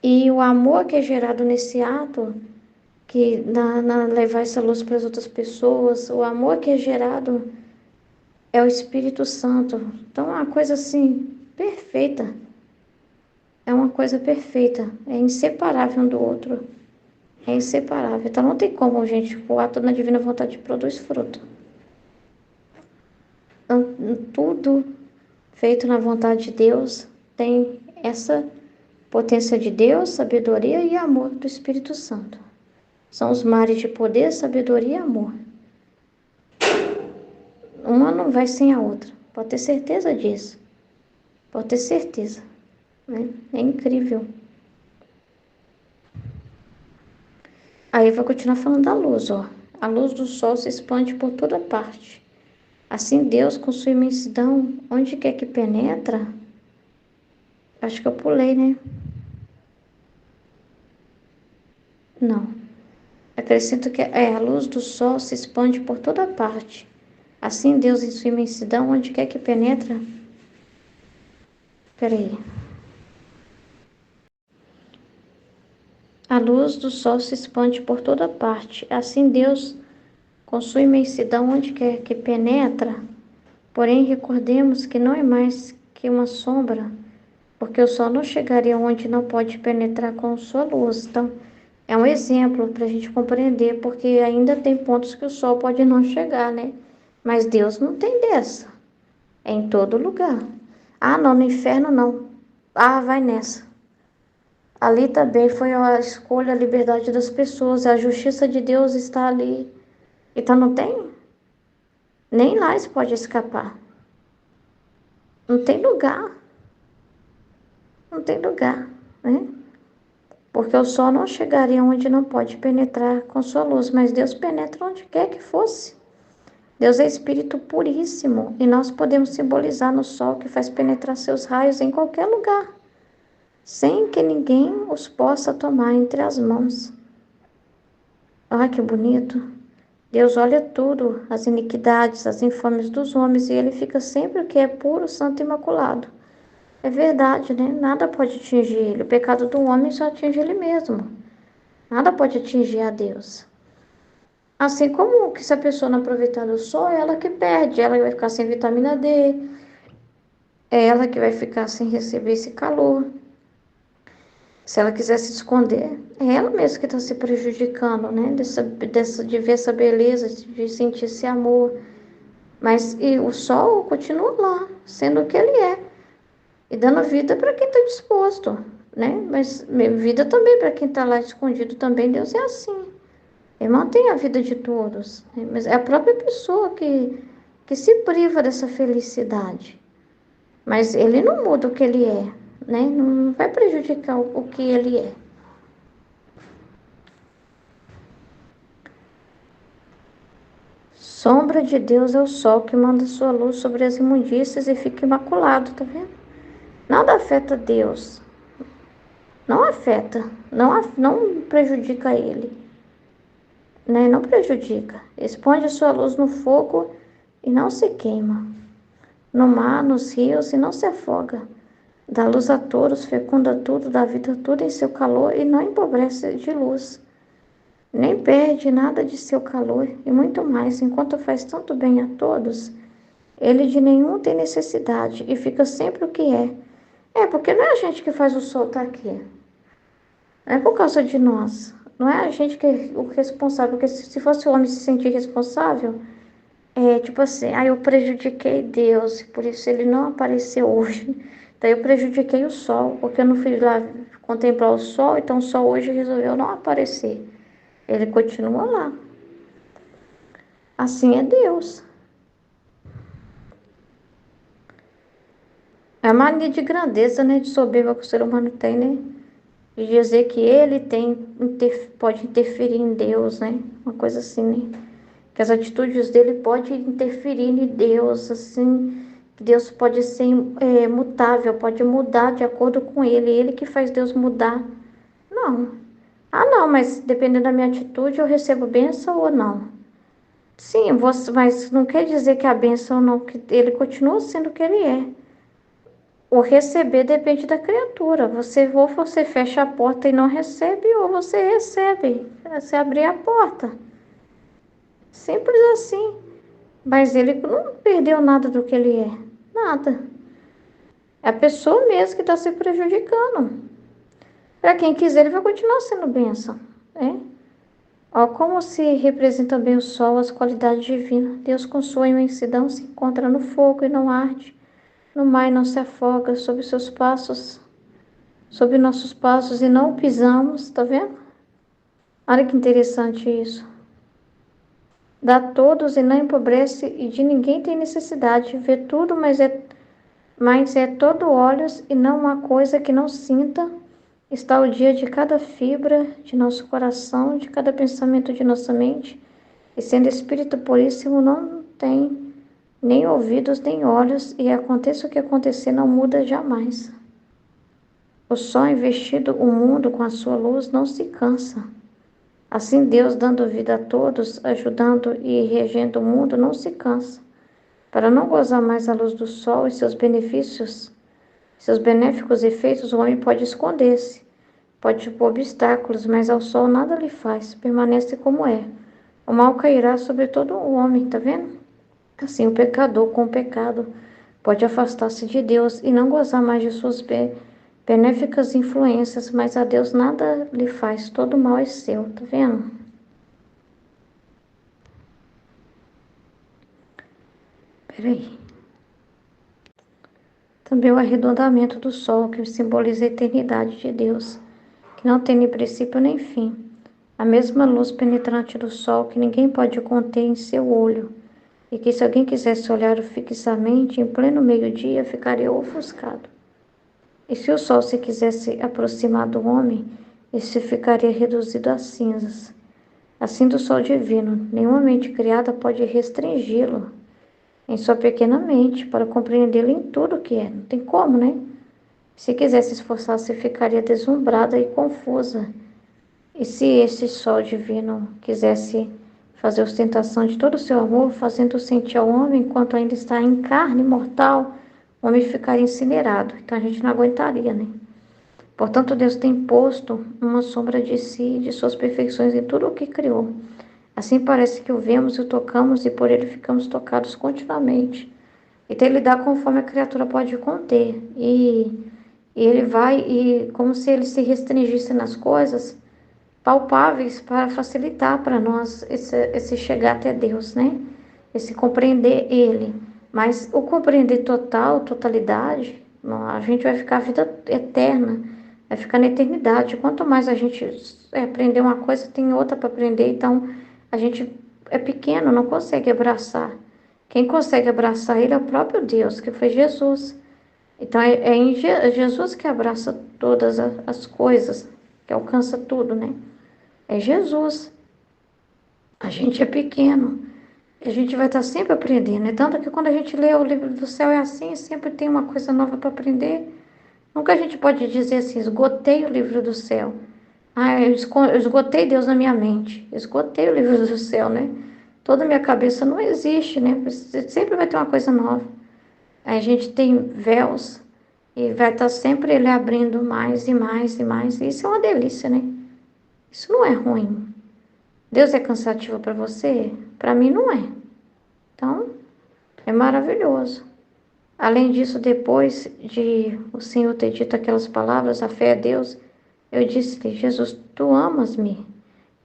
E o amor que é gerado nesse ato, que na levar essa luz para as outras pessoas, o amor que é gerado é o Espírito Santo. Então é uma coisa assim, perfeita. É uma coisa perfeita, é inseparável um do outro. É inseparável. Então não tem como, gente, o ato da divina vontade produz fruto. Então, tudo feito na vontade de Deus tem essa potência de Deus, sabedoria e amor do Espírito Santo. São os mares de poder, sabedoria e amor. Uma não vai sem a outra. Pode ter certeza disso. Pode ter certeza. Né? É incrível. Aí vai continuar falando da luz, ó. A luz do sol se expande por toda parte. Assim Deus, com sua imensidão, onde quer que penetra, acho que eu pulei, né? Não. Acrescento que a luz do sol se expande por toda parte. Assim Deus, em sua imensidão, onde quer que penetra. Peraí. A luz do sol se expande por toda parte. Assim Deus, com sua imensidão, onde quer que penetra. Porém, recordemos que não é mais que uma sombra, porque o sol não chegaria onde não pode penetrar com sua luz. Então, é um exemplo para a gente compreender, porque ainda tem pontos que o sol pode não chegar, né? Mas Deus não tem dessa. É em todo lugar. Ah, não, no inferno não. Ah, vai nessa. Ali também foi a escolha, a liberdade das pessoas. A justiça de Deus está ali. Então não tem? Nem lá eles podem escapar. Não tem lugar. Não tem lugar, né? Porque o sol não chegaria onde não pode penetrar com sua luz, mas Deus penetra onde quer que fosse. Deus é espírito puríssimo e nós podemos simbolizar no sol que faz penetrar seus raios em qualquer lugar, sem que ninguém os possa tomar entre as mãos. Olha que bonito. Deus olha tudo, as iniquidades, as infames dos homens, e ele fica sempre o que é puro, santo e imaculado. É verdade, né? Nada pode atingir ele. O pecado do homem só atinge ele mesmo. Nada pode atingir a Deus. Assim como que se a pessoa não aproveitar do sol, é ela que perde, ela vai ficar sem vitamina D, é ela que vai ficar sem receber esse calor. Se ela quiser se esconder, é ela mesma que está se prejudicando, né? De ver essa beleza, de sentir esse amor. Mas e o sol continua lá, sendo o que ele é, e dando vida para quem está disposto, né? Mas vida também para quem está lá escondido também, Deus é assim. Ele mantém a vida de todos, né? Mas é a própria pessoa que se priva dessa felicidade. Mas ele não muda o que ele é, né? Não vai prejudicar o que ele é. Sombra de Deus é o sol que manda sua luz sobre as imundícias e fica imaculado, tá vendo? Nada afeta Deus. Não afeta, não prejudica ele, né? Não prejudica. Expõe a sua luz no fogo e não se queima. No mar, nos rios e não se afoga. Dá luz a todos, fecunda tudo, dá vida a tudo em seu calor e não empobrece de luz. Nem perde nada de seu calor e muito mais, enquanto faz tanto bem a todos, ele de nenhum tem necessidade e fica sempre o que é. É, porque não é a gente que faz o sol estar aqui. Não é por causa de nós. Não é a gente que é o responsável, porque se fosse o homem se sentir responsável, é tipo assim, eu prejudiquei Deus, por isso ele não apareceu hoje. Então eu prejudiquei o sol, porque eu não fui lá contemplar o sol, então o sol hoje resolveu não aparecer. Ele continua lá. Assim é Deus. É a mania de grandeza, né, de soberba que o ser humano tem, né? De dizer que ele pode interferir em Deus, né? Uma coisa assim, né? Que as atitudes dele podem interferir em Deus, assim, que Deus pode ser mutável, pode mudar de acordo com ele que faz Deus mudar. Não. Ah, não, mas dependendo da minha atitude, eu recebo bênção ou não. Sim, mas não quer dizer que a bênção não, que ele continua sendo o que ele é. O receber depende da criatura. Ou você fecha a porta e não recebe, ou você recebe. Você abrir a porta. Simples assim. Mas ele não perdeu nada do que ele é. Nada. É a pessoa mesmo que está se prejudicando. Para quem quiser, ele vai continuar sendo bênção. Né? Ó, como se representa bem o sol, as qualidades divinas. Deus, com sua imensidão, se encontra no fogo e não arde. No mar e não se afoga, sob nossos passos e não pisamos, tá vendo? Olha que interessante isso. Dá a todos e não empobrece e de ninguém tem necessidade. Vê tudo, mas é todo olhos e não há coisa que não sinta. Está o dia de cada fibra de nosso coração, de cada pensamento de nossa mente. E sendo Espírito Puríssimo, não tem nem ouvidos nem olhos, e aconteça o que acontecer, não muda jamais. O sol investido o mundo com a sua luz não se cansa. Assim Deus, dando vida a todos, ajudando e regendo o mundo, não se cansa. Para não gozar mais a luz do sol e seus benefícios, seus benéficos efeitos, o homem pode esconder-se, pode pôr obstáculos, mas ao sol nada lhe faz, permanece como é. O mal cairá sobre todo o homem, tá vendo? Assim, o pecador com o pecado pode afastar-se de Deus e não gozar mais de suas benéficas influências, mas a Deus nada lhe faz, todo mal é seu, tá vendo? Peraí. Também o arredondamento do sol, que simboliza a eternidade de Deus, que não tem nem princípio nem fim. A mesma luz penetrante do sol que ninguém pode conter em seu olho, e que se alguém quisesse olhar fixamente, em pleno meio-dia, ficaria ofuscado. E se o sol se quisesse aproximar do homem, esse ficaria reduzido a cinzas. Assim do sol divino, nenhuma mente criada pode restringi-lo em sua pequena mente para compreendê-lo em tudo o que é. Não tem como, né? Se quisesse esforçar-se, ficaria deslumbrada e confusa. E se esse sol divino quisesse fazer ostentação de todo o seu amor, fazendo sentir ao homem enquanto ainda está em carne mortal, o homem ficaria incinerado. Então a gente não aguentaria, né? Portanto, Deus tem posto uma sombra de si, de suas perfeições em tudo o que criou. Assim parece que o vemos e o tocamos e por ele ficamos tocados continuamente. Então ele dá conforme a criatura pode conter. E ele vai, e como se ele se restringisse nas coisas palpáveis para facilitar para nós esse chegar até Deus, né? Esse compreender Ele. Mas o compreender total, totalidade, a gente vai ficar a vida eterna, vai ficar na eternidade. Quanto mais a gente aprender uma coisa, tem outra para aprender. Então, a gente é pequeno, não consegue abraçar. Quem consegue abraçar Ele é o próprio Deus, que foi Jesus. Então, é em Jesus que abraça todas as coisas, que alcança tudo, né? É Jesus. A gente é pequeno. A gente vai estar sempre aprendendo. É tanto que quando a gente lê o livro do céu é assim, sempre tem uma coisa nova para aprender. Nunca a gente pode dizer assim, esgotei o livro do céu. Ah, eu esgotei Deus na minha mente. Esgotei o livro do céu, né? Toda a minha cabeça não existe, né? Sempre vai ter uma coisa nova. A gente tem véus e vai estar sempre ele abrindo mais e mais e mais. Isso é uma delícia, né? Isso não é ruim. Deus é cansativo para você? Para mim não é. Então, é maravilhoso. Além disso, depois de o Senhor ter dito aquelas palavras, a fé é Deus, eu disse-lhe, Jesus, tu amas-me?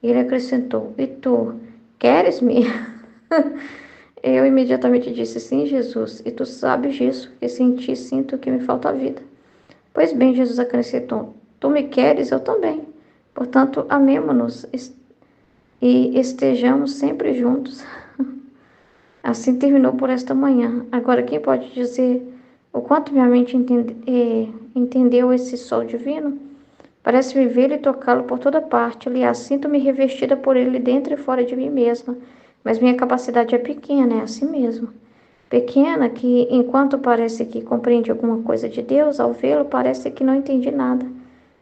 E ele acrescentou, e tu queres-me? Eu imediatamente disse, sim, Jesus, e tu sabes disso, que sem ti sinto que me falta a vida. Pois bem, Jesus acrescentou, tu me queres, eu também. Portanto, amemo-nos e estejamos sempre juntos. Assim terminou por esta manhã. Agora, quem pode dizer o quanto minha mente entendeu esse sol divino? Parece-me vê-lo e tocá-lo por toda parte. Aliás, sinto-me revestida por ele dentro e fora de mim mesma. Mas minha capacidade é pequena, é assim mesmo. Pequena que, enquanto parece que compreende alguma coisa de Deus, ao vê-lo parece que não entendi nada.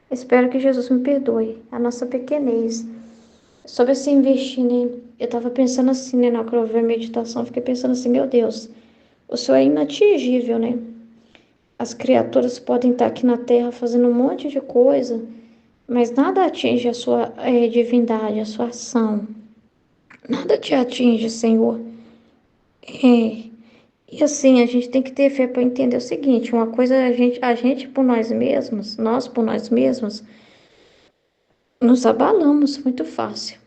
Espero que Jesus me perdoe a nossa pequenez. Sobre se investir, né? Eu tava pensando assim, né? Na hora que eu ouvi a meditação, eu fiquei pensando assim, meu Deus, o Senhor é inatingível, né? As criaturas podem estar aqui na Terra fazendo um monte de coisa, mas nada atinge a sua divindade, a sua ação. Nada te atinge, Senhor. É, e assim, a gente tem que ter fé para entender o seguinte, uma coisa é a gente por nós mesmos, nós por nós mesmos, nos abalamos muito fácil.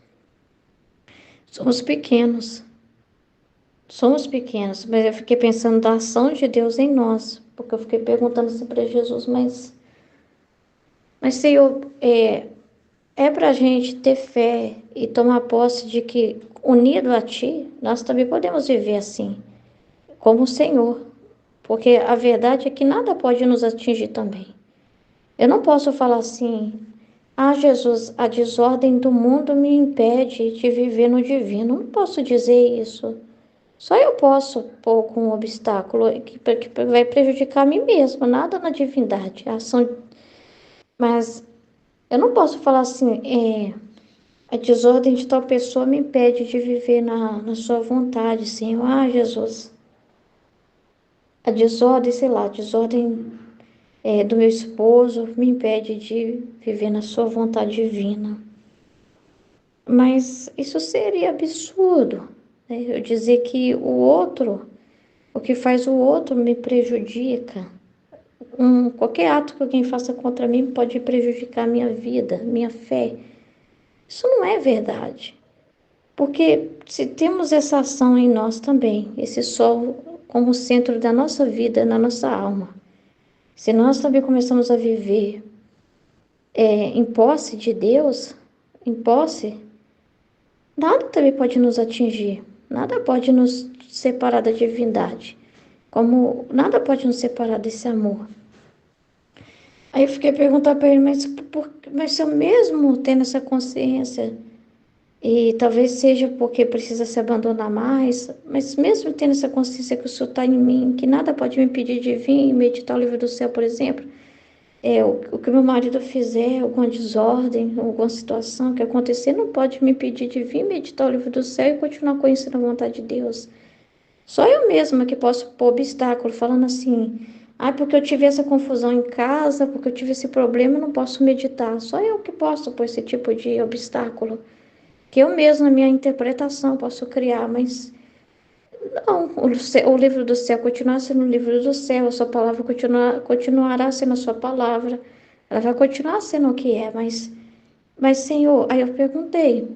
Somos pequenos. Somos pequenos, mas eu fiquei pensando da ação de Deus em nós, porque eu fiquei perguntando assim para Jesus, mas Senhor, é para a gente ter fé e tomar posse de que, unido a Ti, nós também podemos viver assim, como o Senhor, porque a verdade é que nada pode nos atingir também. Eu não posso falar assim, ah, Jesus, a desordem do mundo me impede de viver no divino. Não posso dizer isso. Só eu posso pôr com um obstáculo que vai prejudicar a mim mesma, nada na divindade. A ação, mas eu não posso falar assim, a desordem de tal pessoa me impede de viver na sua vontade, Senhor. Ah, Jesus, a desordem, sei lá, a desordem do meu esposo me impede de viver na sua vontade divina. Mas isso seria absurdo, né? Eu dizer que o outro, o que faz o outro me prejudica. Qualquer ato que alguém faça contra mim pode prejudicar minha vida, minha fé. Isso não é verdade. Porque se temos essa ação em nós também, esse sol como centro da nossa vida, na nossa alma, se nós também começamos a viver em posse de Deus, em posse, nada também pode nos atingir, nada pode nos separar da divindade, como nada pode nos separar desse amor. Aí eu fiquei perguntando para ele, mas se eu mesmo tendo essa consciência, e talvez seja porque precisa se abandonar mais, mas mesmo tendo essa consciência que o Senhor está em mim, que nada pode me impedir de vir e meditar o livro do céu, por exemplo, o que meu marido fizer, alguma desordem, alguma situação que acontecer, não pode me impedir de vir meditar o livro do céu e continuar conhecendo a vontade de Deus. Só eu mesma que posso pôr obstáculo, falando assim, porque eu tive essa confusão em casa, porque eu tive esse problema, eu não posso meditar. Só eu que posso pôr esse tipo de obstáculo, que eu mesma, na minha interpretação, posso criar, mas não, o livro do céu continuar sendo o livro do céu, a sua palavra continuará sendo a sua palavra, ela vai continuar sendo o que é, mas Senhor, aí eu perguntei,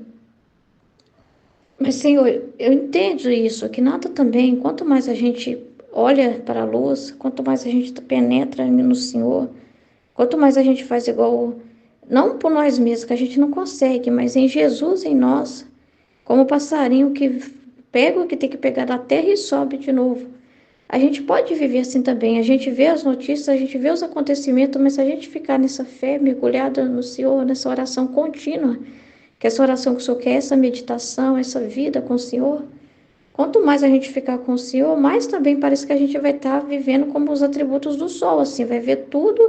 mas Senhor, eu entendo isso, que nada também, quanto mais a gente olha para a luz, quanto mais a gente penetra no Senhor, quanto mais a gente faz igual, não por nós mesmos, que a gente não consegue, mas em Jesus, em nós, como o passarinho que pega o que tem que pegar da terra e sobe de novo. A gente pode viver assim também. A gente vê as notícias, a gente vê os acontecimentos, mas se a gente ficar nessa fé mergulhada no Senhor, nessa oração contínua, que essa oração que o Senhor quer, essa meditação, essa vida com o Senhor, quanto mais a gente ficar com o Senhor, mais também parece que a gente vai estar vivendo como os atributos do sol, assim, vai ver tudo,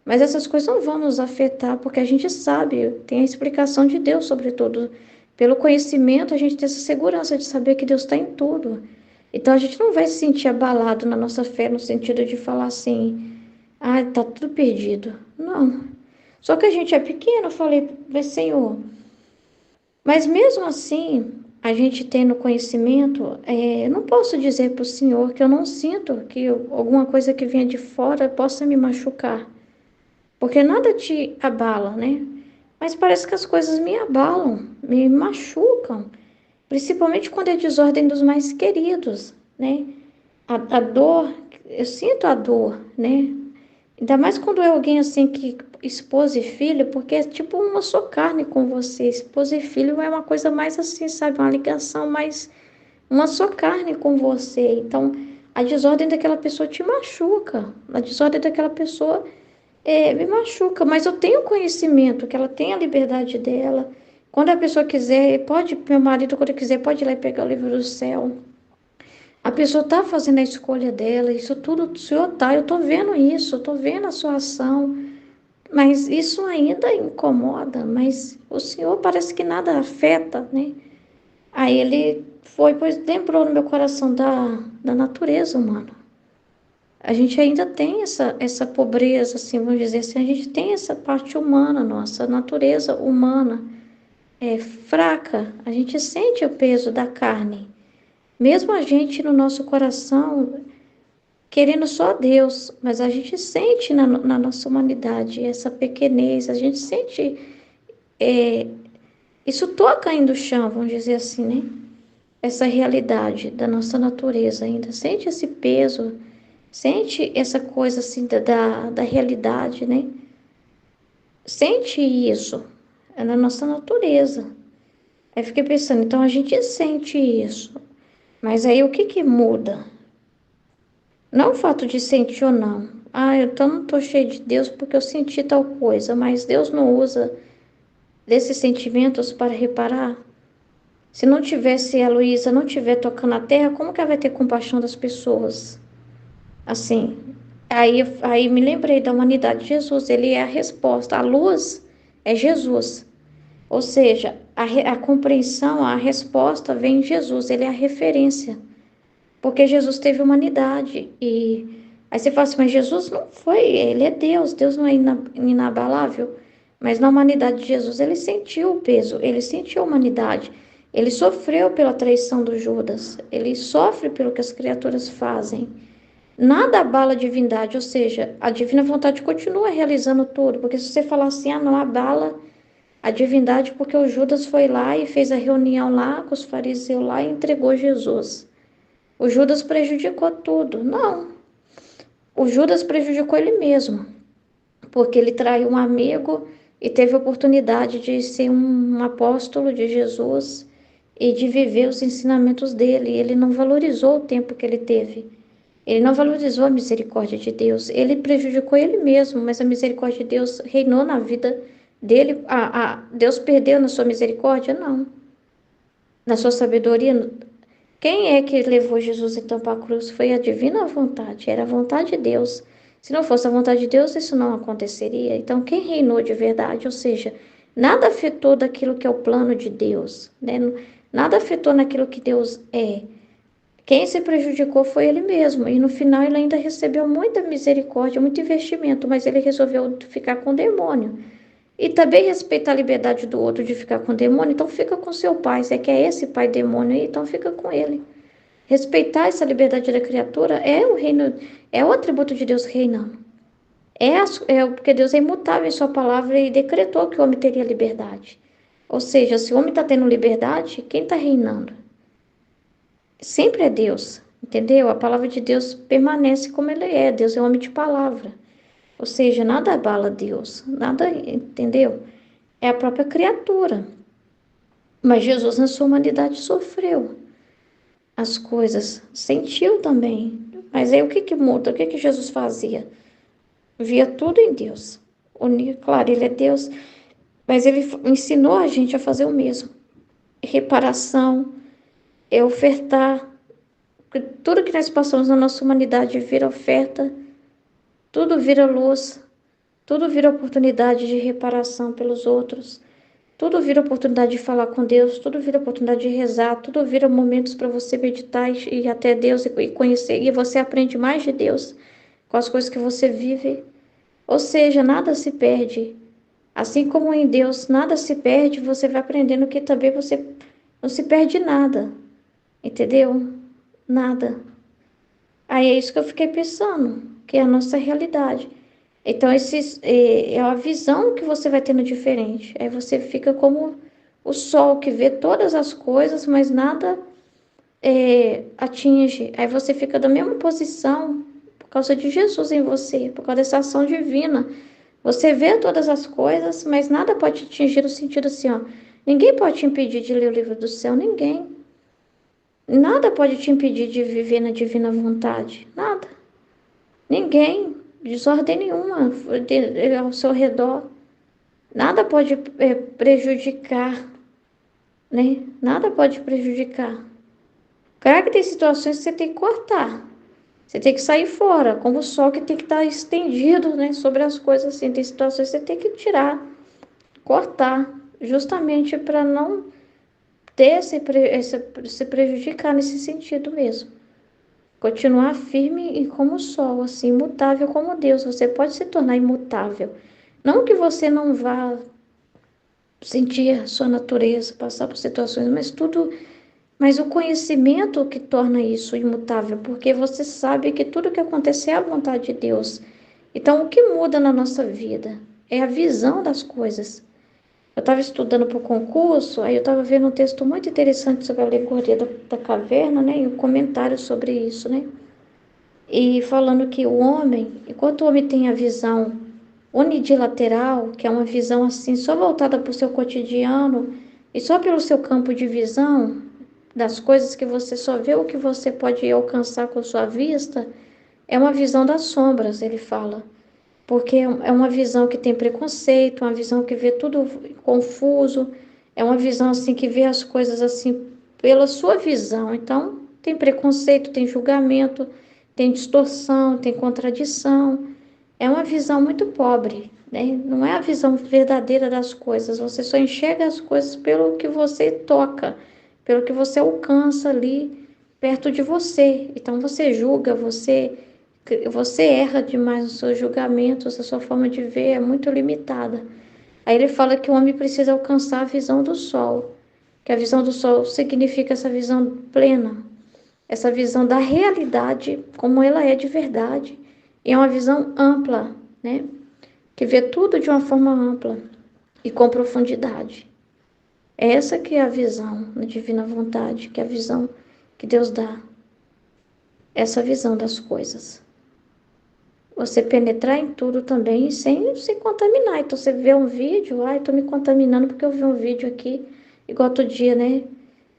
mas essas coisas não vão nos afetar, porque a gente sabe, tem a explicação de Deus sobre tudo. Pelo conhecimento, a gente tem essa segurança de saber que Deus está em tudo. Então, a gente não vai se sentir abalado na nossa fé, no sentido de falar assim, tá tudo perdido. Não. Só que a gente é pequeno, eu falei, mas Senhor, mas mesmo assim, a gente tendo conhecimento, eu não posso dizer para o Senhor que eu não sinto que alguma coisa que venha de fora possa me machucar. Porque nada te abala, né? Mas parece que as coisas me abalam, me machucam. Principalmente quando é desordem dos mais queridos, né? A dor, eu sinto a dor, né? Ainda mais quando é alguém assim que esposa e filho, porque é tipo uma só carne com você. Esposa e filho é uma coisa mais assim, sabe? Uma ligação mais uma só carne com você. Então, a desordem daquela pessoa te machuca. A desordem daquela pessoa me machuca. Mas eu tenho conhecimento que ela tem a liberdade dela. Quando a pessoa quiser, meu marido, quando quiser, pode ir lá e pegar o livro do céu. A pessoa está fazendo a escolha dela, isso tudo o Senhor tá, eu estou vendo isso, eu estou vendo a sua ação, mas isso ainda incomoda, mas o Senhor parece que nada afeta, né? Aí ele pois lembrou no meu coração da natureza humana. A gente ainda tem essa pobreza, assim, vamos dizer assim, a gente tem essa parte humana nossa, a natureza humana é fraca, a gente sente o peso da carne. Mesmo a gente no nosso coração querendo só Deus, mas a gente sente na nossa humanidade essa pequenez, a gente sente, isso toca ainda o chão, vamos dizer assim, né? Essa realidade da nossa natureza ainda, sente esse peso, sente essa coisa assim da realidade, né? Sente isso, é na nossa natureza. Aí fiquei pensando, então a gente sente isso, mas aí o que que muda? Não o fato de sentir ou não. Eu não estou cheio de Deus porque eu senti tal coisa, mas Deus não usa desses sentimentos para reparar. Se não tivesse a Luísa, não estiver tocando a terra, como que ela vai ter compaixão das pessoas? Assim, aí me lembrei da humanidade de Jesus, ele é a resposta. A luz é Jesus. Ou seja, a compreensão, a resposta vem em Jesus, ele é a referência. Porque Jesus teve humanidade. E aí você fala assim, mas Jesus não foi, ele é Deus, Deus não é inabalável. Mas na humanidade de Jesus, ele sentiu o peso, ele sentiu a humanidade. Ele sofreu pela traição do Judas, ele sofre pelo que as criaturas fazem. Nada abala a divindade, ou seja, a divina vontade continua realizando tudo, porque se você falar assim, não abala a divindade porque o Judas foi lá e fez a reunião lá com os fariseus lá e entregou Jesus. O Judas prejudicou tudo. Não, o Judas prejudicou ele mesmo, porque ele traiu um amigo e teve a oportunidade de ser um apóstolo de Jesus e de viver os ensinamentos dele. Ele não valorizou o tempo que ele teve. Ele não valorizou a misericórdia de Deus. Ele prejudicou ele mesmo, mas a misericórdia de Deus reinou na vida dele. Deus perdeu na sua misericórdia? Não. Na sua sabedoria? Quem é que levou Jesus então para a cruz? Foi a divina vontade, era a vontade de Deus. Se não fosse a vontade de Deus, isso não aconteceria. Então, quem reinou de verdade? Ou seja, nada afetou daquilo que é o plano de Deus, né? Nada afetou naquilo que Deus é. Quem se prejudicou foi ele mesmo. E no final ele ainda recebeu muita misericórdia, muito investimento, mas ele resolveu ficar com o demônio. E também respeitar a liberdade do outro de ficar com o demônio, então fica com seu pai. Se é que é esse pai demônio aí, então fica com ele. Respeitar essa liberdade da criatura é o reino, é o atributo de Deus reinando. Porque Deus é imutável em sua palavra e decretou que o homem teria liberdade. Ou seja, se o homem está tendo liberdade, quem está reinando? Sempre é Deus, entendeu? A palavra de Deus permanece como ele é. Deus é homem de palavra. Ou seja, nada abala Deus, nada, entendeu? É a própria criatura. Mas Jesus, na sua humanidade, sofreu as coisas, sentiu também. Mas aí o que que muda? O que que Jesus fazia? Via tudo em Deus. Claro, ele é Deus, mas ele ensinou a gente a fazer o mesmo. Reparação, é ofertar. Tudo que nós passamos na nossa humanidade vira oferta, tudo vira luz, tudo vira oportunidade de reparação pelos outros. Tudo vira oportunidade de falar com Deus, tudo vira oportunidade de rezar, tudo vira momentos para você meditar e ir até Deus e conhecer. E você aprende mais de Deus com as coisas que você vive. Ou seja, nada se perde. Assim como em Deus nada se perde, você vai aprendendo que também você não se perde nada. Entendeu? Nada. Aí é isso que eu fiquei pensando, que é a nossa realidade. Então, é a visão que você vai tendo diferente. Aí você fica como o sol que vê todas as coisas, mas nada atinge. Aí você fica da mesma posição por causa de Jesus em você, por causa dessa ação divina. Você vê todas as coisas, mas nada pode te atingir no sentido assim, ó. Ninguém pode te impedir de ler o livro do céu, ninguém. Nada pode te impedir de viver na divina vontade, nada. Ninguém, desordem nenhuma ao seu redor. Nada pode prejudicar, né? Nada pode prejudicar. Claro que tem situações que você tem que cortar. Você tem que sair fora, como o sol que tem que estar estendido, né, sobre as coisas assim. Tem situações que você tem que tirar, cortar, justamente para não ter se prejudicar nesse sentido mesmo. Continuar firme e como o sol, assim, imutável como Deus. Você pode se tornar imutável. Não que você não vá sentir a sua natureza, passar por situações, mas o conhecimento que torna isso imutável, porque você sabe que tudo que acontece é a vontade de Deus. Então, o que muda na nossa vida é a visão das coisas. Eu estava estudando para o concurso, aí eu estava vendo um texto muito interessante sobre a alegoria da caverna, né, e um comentário sobre isso, né? E falando que o homem, enquanto o homem tem a visão unidilateral, que é uma visão assim, só voltada para o seu cotidiano e só pelo seu campo de visão, das coisas que você só vê o que você pode alcançar com sua vista, é uma visão das sombras, ele fala. Porque é uma visão que tem preconceito, uma visão que vê tudo confuso, é uma visão assim que vê as coisas assim pela sua visão. Então, tem preconceito, tem julgamento, tem distorção, tem contradição. É uma visão muito pobre, né? Não é a visão verdadeira das coisas. Você só enxerga as coisas pelo que você toca, pelo que você alcança ali perto de você. Então você julga, você erra demais nos seus julgamentos, a sua forma de ver é muito limitada. Aí ele fala que o homem precisa alcançar a visão do sol, que a visão do sol significa essa visão plena, essa visão da realidade como ela é de verdade. E é uma visão ampla, né? Que vê tudo de uma forma ampla e com profundidade. Essa que é a visão da divina vontade, que é a visão que Deus dá. Essa visão das coisas. Você penetrar em tudo também sem se contaminar. Então você vê um vídeo, ai, tô me contaminando porque eu vi um vídeo aqui, igual outro dia, né?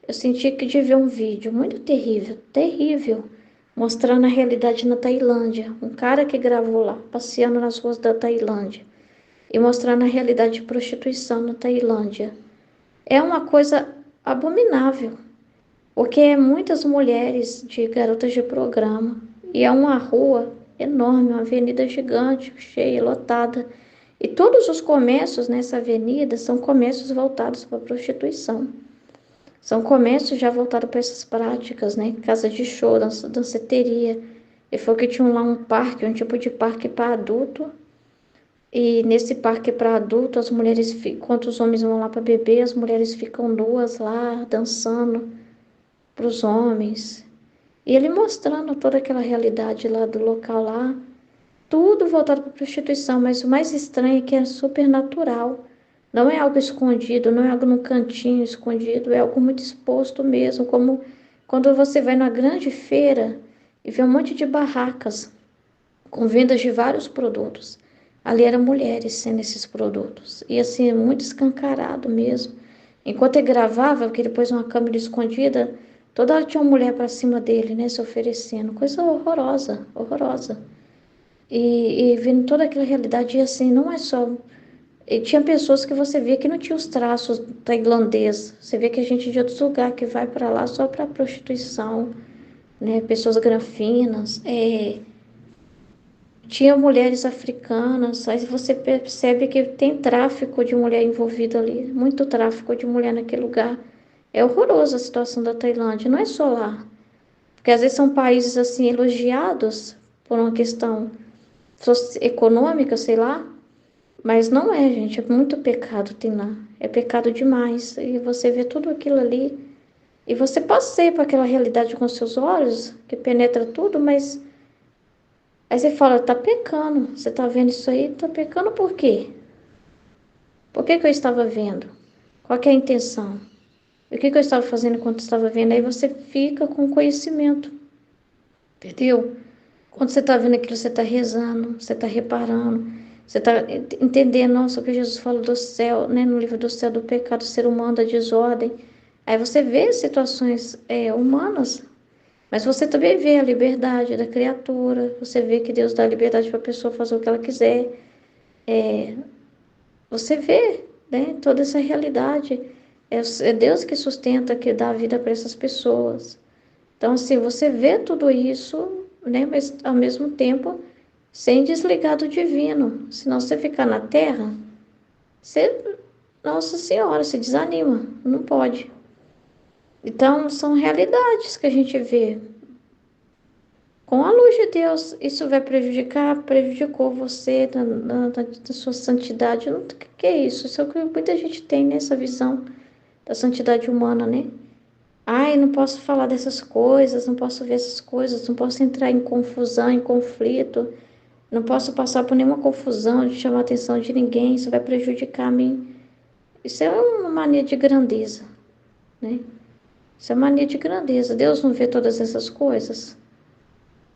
Eu senti que de ver um vídeo muito terrível, terrível, mostrando a realidade na Tailândia. Um cara que gravou lá, passeando nas ruas da Tailândia e mostrando a realidade de prostituição na Tailândia. É uma coisa abominável, porque é muitas mulheres de garotas de programa e é uma rua enorme, uma avenida gigante, cheia, lotada. E todos os comércios nessa avenida são comércios voltados para a prostituição. São comércios já voltados para essas práticas, né? Casa de show, danceteria. E foi que tinha lá um parque, um tipo de parque para adulto. E nesse parque para adulto, as mulheres, enquanto os homens vão lá para beber, as mulheres ficam nuas lá, dançando para os homens. E ele mostrando toda aquela realidade lá do local lá, tudo voltado para prostituição, mas o mais estranho é que é super natural. Não é algo escondido, não é algo num cantinho escondido, é algo muito exposto mesmo, como quando você vai numa grande feira e vê um monte de barracas com vendas de vários produtos. Ali eram mulheres sendo esses produtos. E assim, é muito escancarado mesmo. Enquanto ele gravava, porque ele pôs uma câmera escondida, toda hora tinha uma mulher para cima dele, né, se oferecendo. Coisa horrorosa, horrorosa. E vendo toda aquela realidade, e assim, não é só. E tinha pessoas que você via que não tinha os traços tailandês. Você vê que a gente de outros lugares que vai para lá só para prostituição, né? Pessoas granfinas. Tinha mulheres africanas. Aí você percebe que tem tráfico de mulher envolvido ali. Muito tráfico de mulher naquele lugar. É horrorosa a situação da Tailândia. Não é só lá. Porque às vezes são países assim elogiados por uma questão econômica, sei lá. Mas não é, gente, é muito pecado tem lá. É pecado demais. E você vê tudo aquilo ali. E você passeia por aquela realidade com seus olhos, que penetra tudo, mas aí você fala, tá pecando. Você tá vendo isso aí? Tá pecando por quê? Por que que eu estava vendo? Qual que é a intenção? O que que eu estava fazendo enquanto estava vendo? Aí você fica com conhecimento. Entendeu? Quando você está vendo aquilo, você está rezando, você está reparando, você está entendendo, nossa, o que Jesus fala do céu, né, no livro do céu, do pecado, do ser humano, da desordem. Aí você vê situações humanas, mas você também vê a liberdade da criatura, você vê que Deus dá liberdade para a pessoa fazer o que ela quiser. Você vê, né, toda essa realidade. É Deus que sustenta, que dá a vida para essas pessoas. Então, assim, você vê tudo isso, né? Mas ao mesmo tempo, sem desligar do divino. Senão você ficar na terra, você, Nossa Senhora, se desanima. Não pode. Então, são realidades que a gente vê. Com a luz de Deus, isso vai prejudicar, prejudicou você na sua santidade. Não, que é isso? Isso é o que muita gente tem nessa visão da santidade humana, né? Ai, não posso falar dessas coisas, não posso ver essas coisas, não posso entrar em confusão, em conflito, não posso passar por nenhuma confusão de chamar a atenção de ninguém, isso vai prejudicar a mim. Isso é uma mania de grandeza, né? Isso é mania de grandeza. Deus não vê todas essas coisas.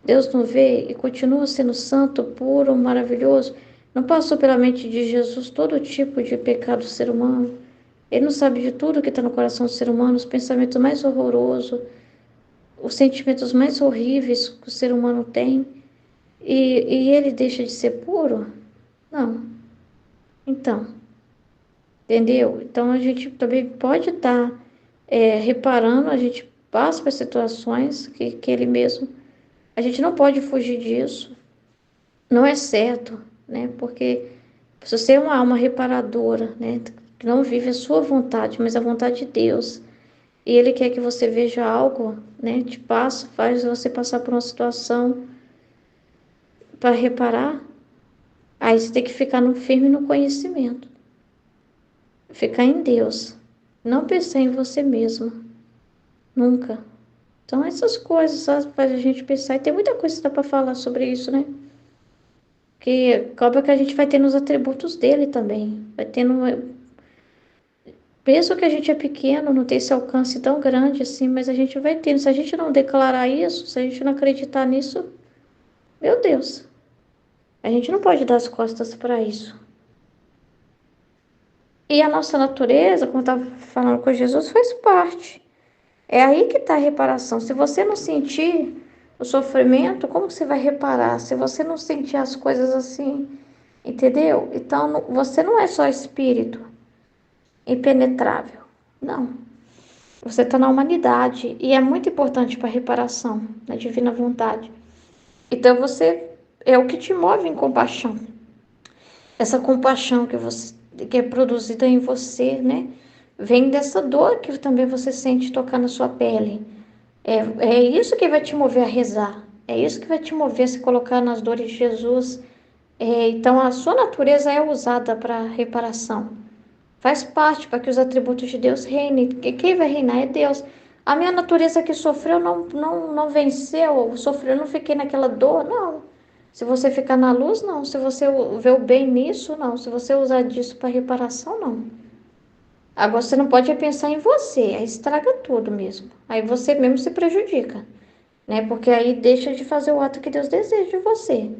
Deus não vê e continua sendo santo, puro, maravilhoso. Não passou pela mente de Jesus todo tipo de pecado do ser humano. Ele não sabe de tudo que está no coração do ser humano, os pensamentos mais horrorosos, os sentimentos mais horríveis que o ser humano tem, e ele deixa de ser puro? Não. Então, entendeu? Então a gente também pode estar reparando, a gente passa por situações que ele mesmo. A gente não pode fugir disso. Não é certo, né? Porque se você é uma alma reparadora, né? Que não vive a sua vontade, mas a vontade de Deus. E Ele quer que você veja algo, né? Faz você passar por uma situação para reparar. Aí você tem que ficar no firme no conhecimento. Ficar em Deus. Não pensei em você mesmo. Nunca. Então, essas coisas, sabe, faz a gente pensar. E tem muita coisa que dá para falar sobre isso, né? Que acaba que a gente vai tendo os atributos dele também. Vai tendo. Penso que a gente é pequeno, não tem esse alcance tão grande assim, mas a gente vai tendo. Se a gente não declarar isso, se a gente não acreditar nisso, meu Deus, a gente não pode dar as costas para isso. E a nossa natureza, como eu estava falando com Jesus, faz parte. É aí que está a reparação. Se você não sentir o sofrimento, como você vai reparar? Se você não sentir as coisas assim, entendeu? Então, você não é só espírito impenetrável. Não. Você está na humanidade e é muito importante para a reparação, na divina vontade. Então, você é o que te move em compaixão. Essa compaixão que é produzida em você, né? Vem dessa dor que também você sente tocar na sua pele. É isso que vai te mover a rezar. É isso que vai te mover a se colocar nas dores de Jesus. Então, a sua natureza é usada para reparação. Faz parte para que os atributos de Deus reinem. Quem vai reinar é Deus. A minha natureza que sofreu não venceu, sofreu, eu não fiquei naquela dor, não. Se você ficar na luz, não. Se você ver o bem nisso, não. Se você usar disso para reparação, não. Agora você não pode pensar em você, aí estraga tudo mesmo. Aí você mesmo se prejudica, né? Porque aí deixa de fazer o ato que Deus deseja de você.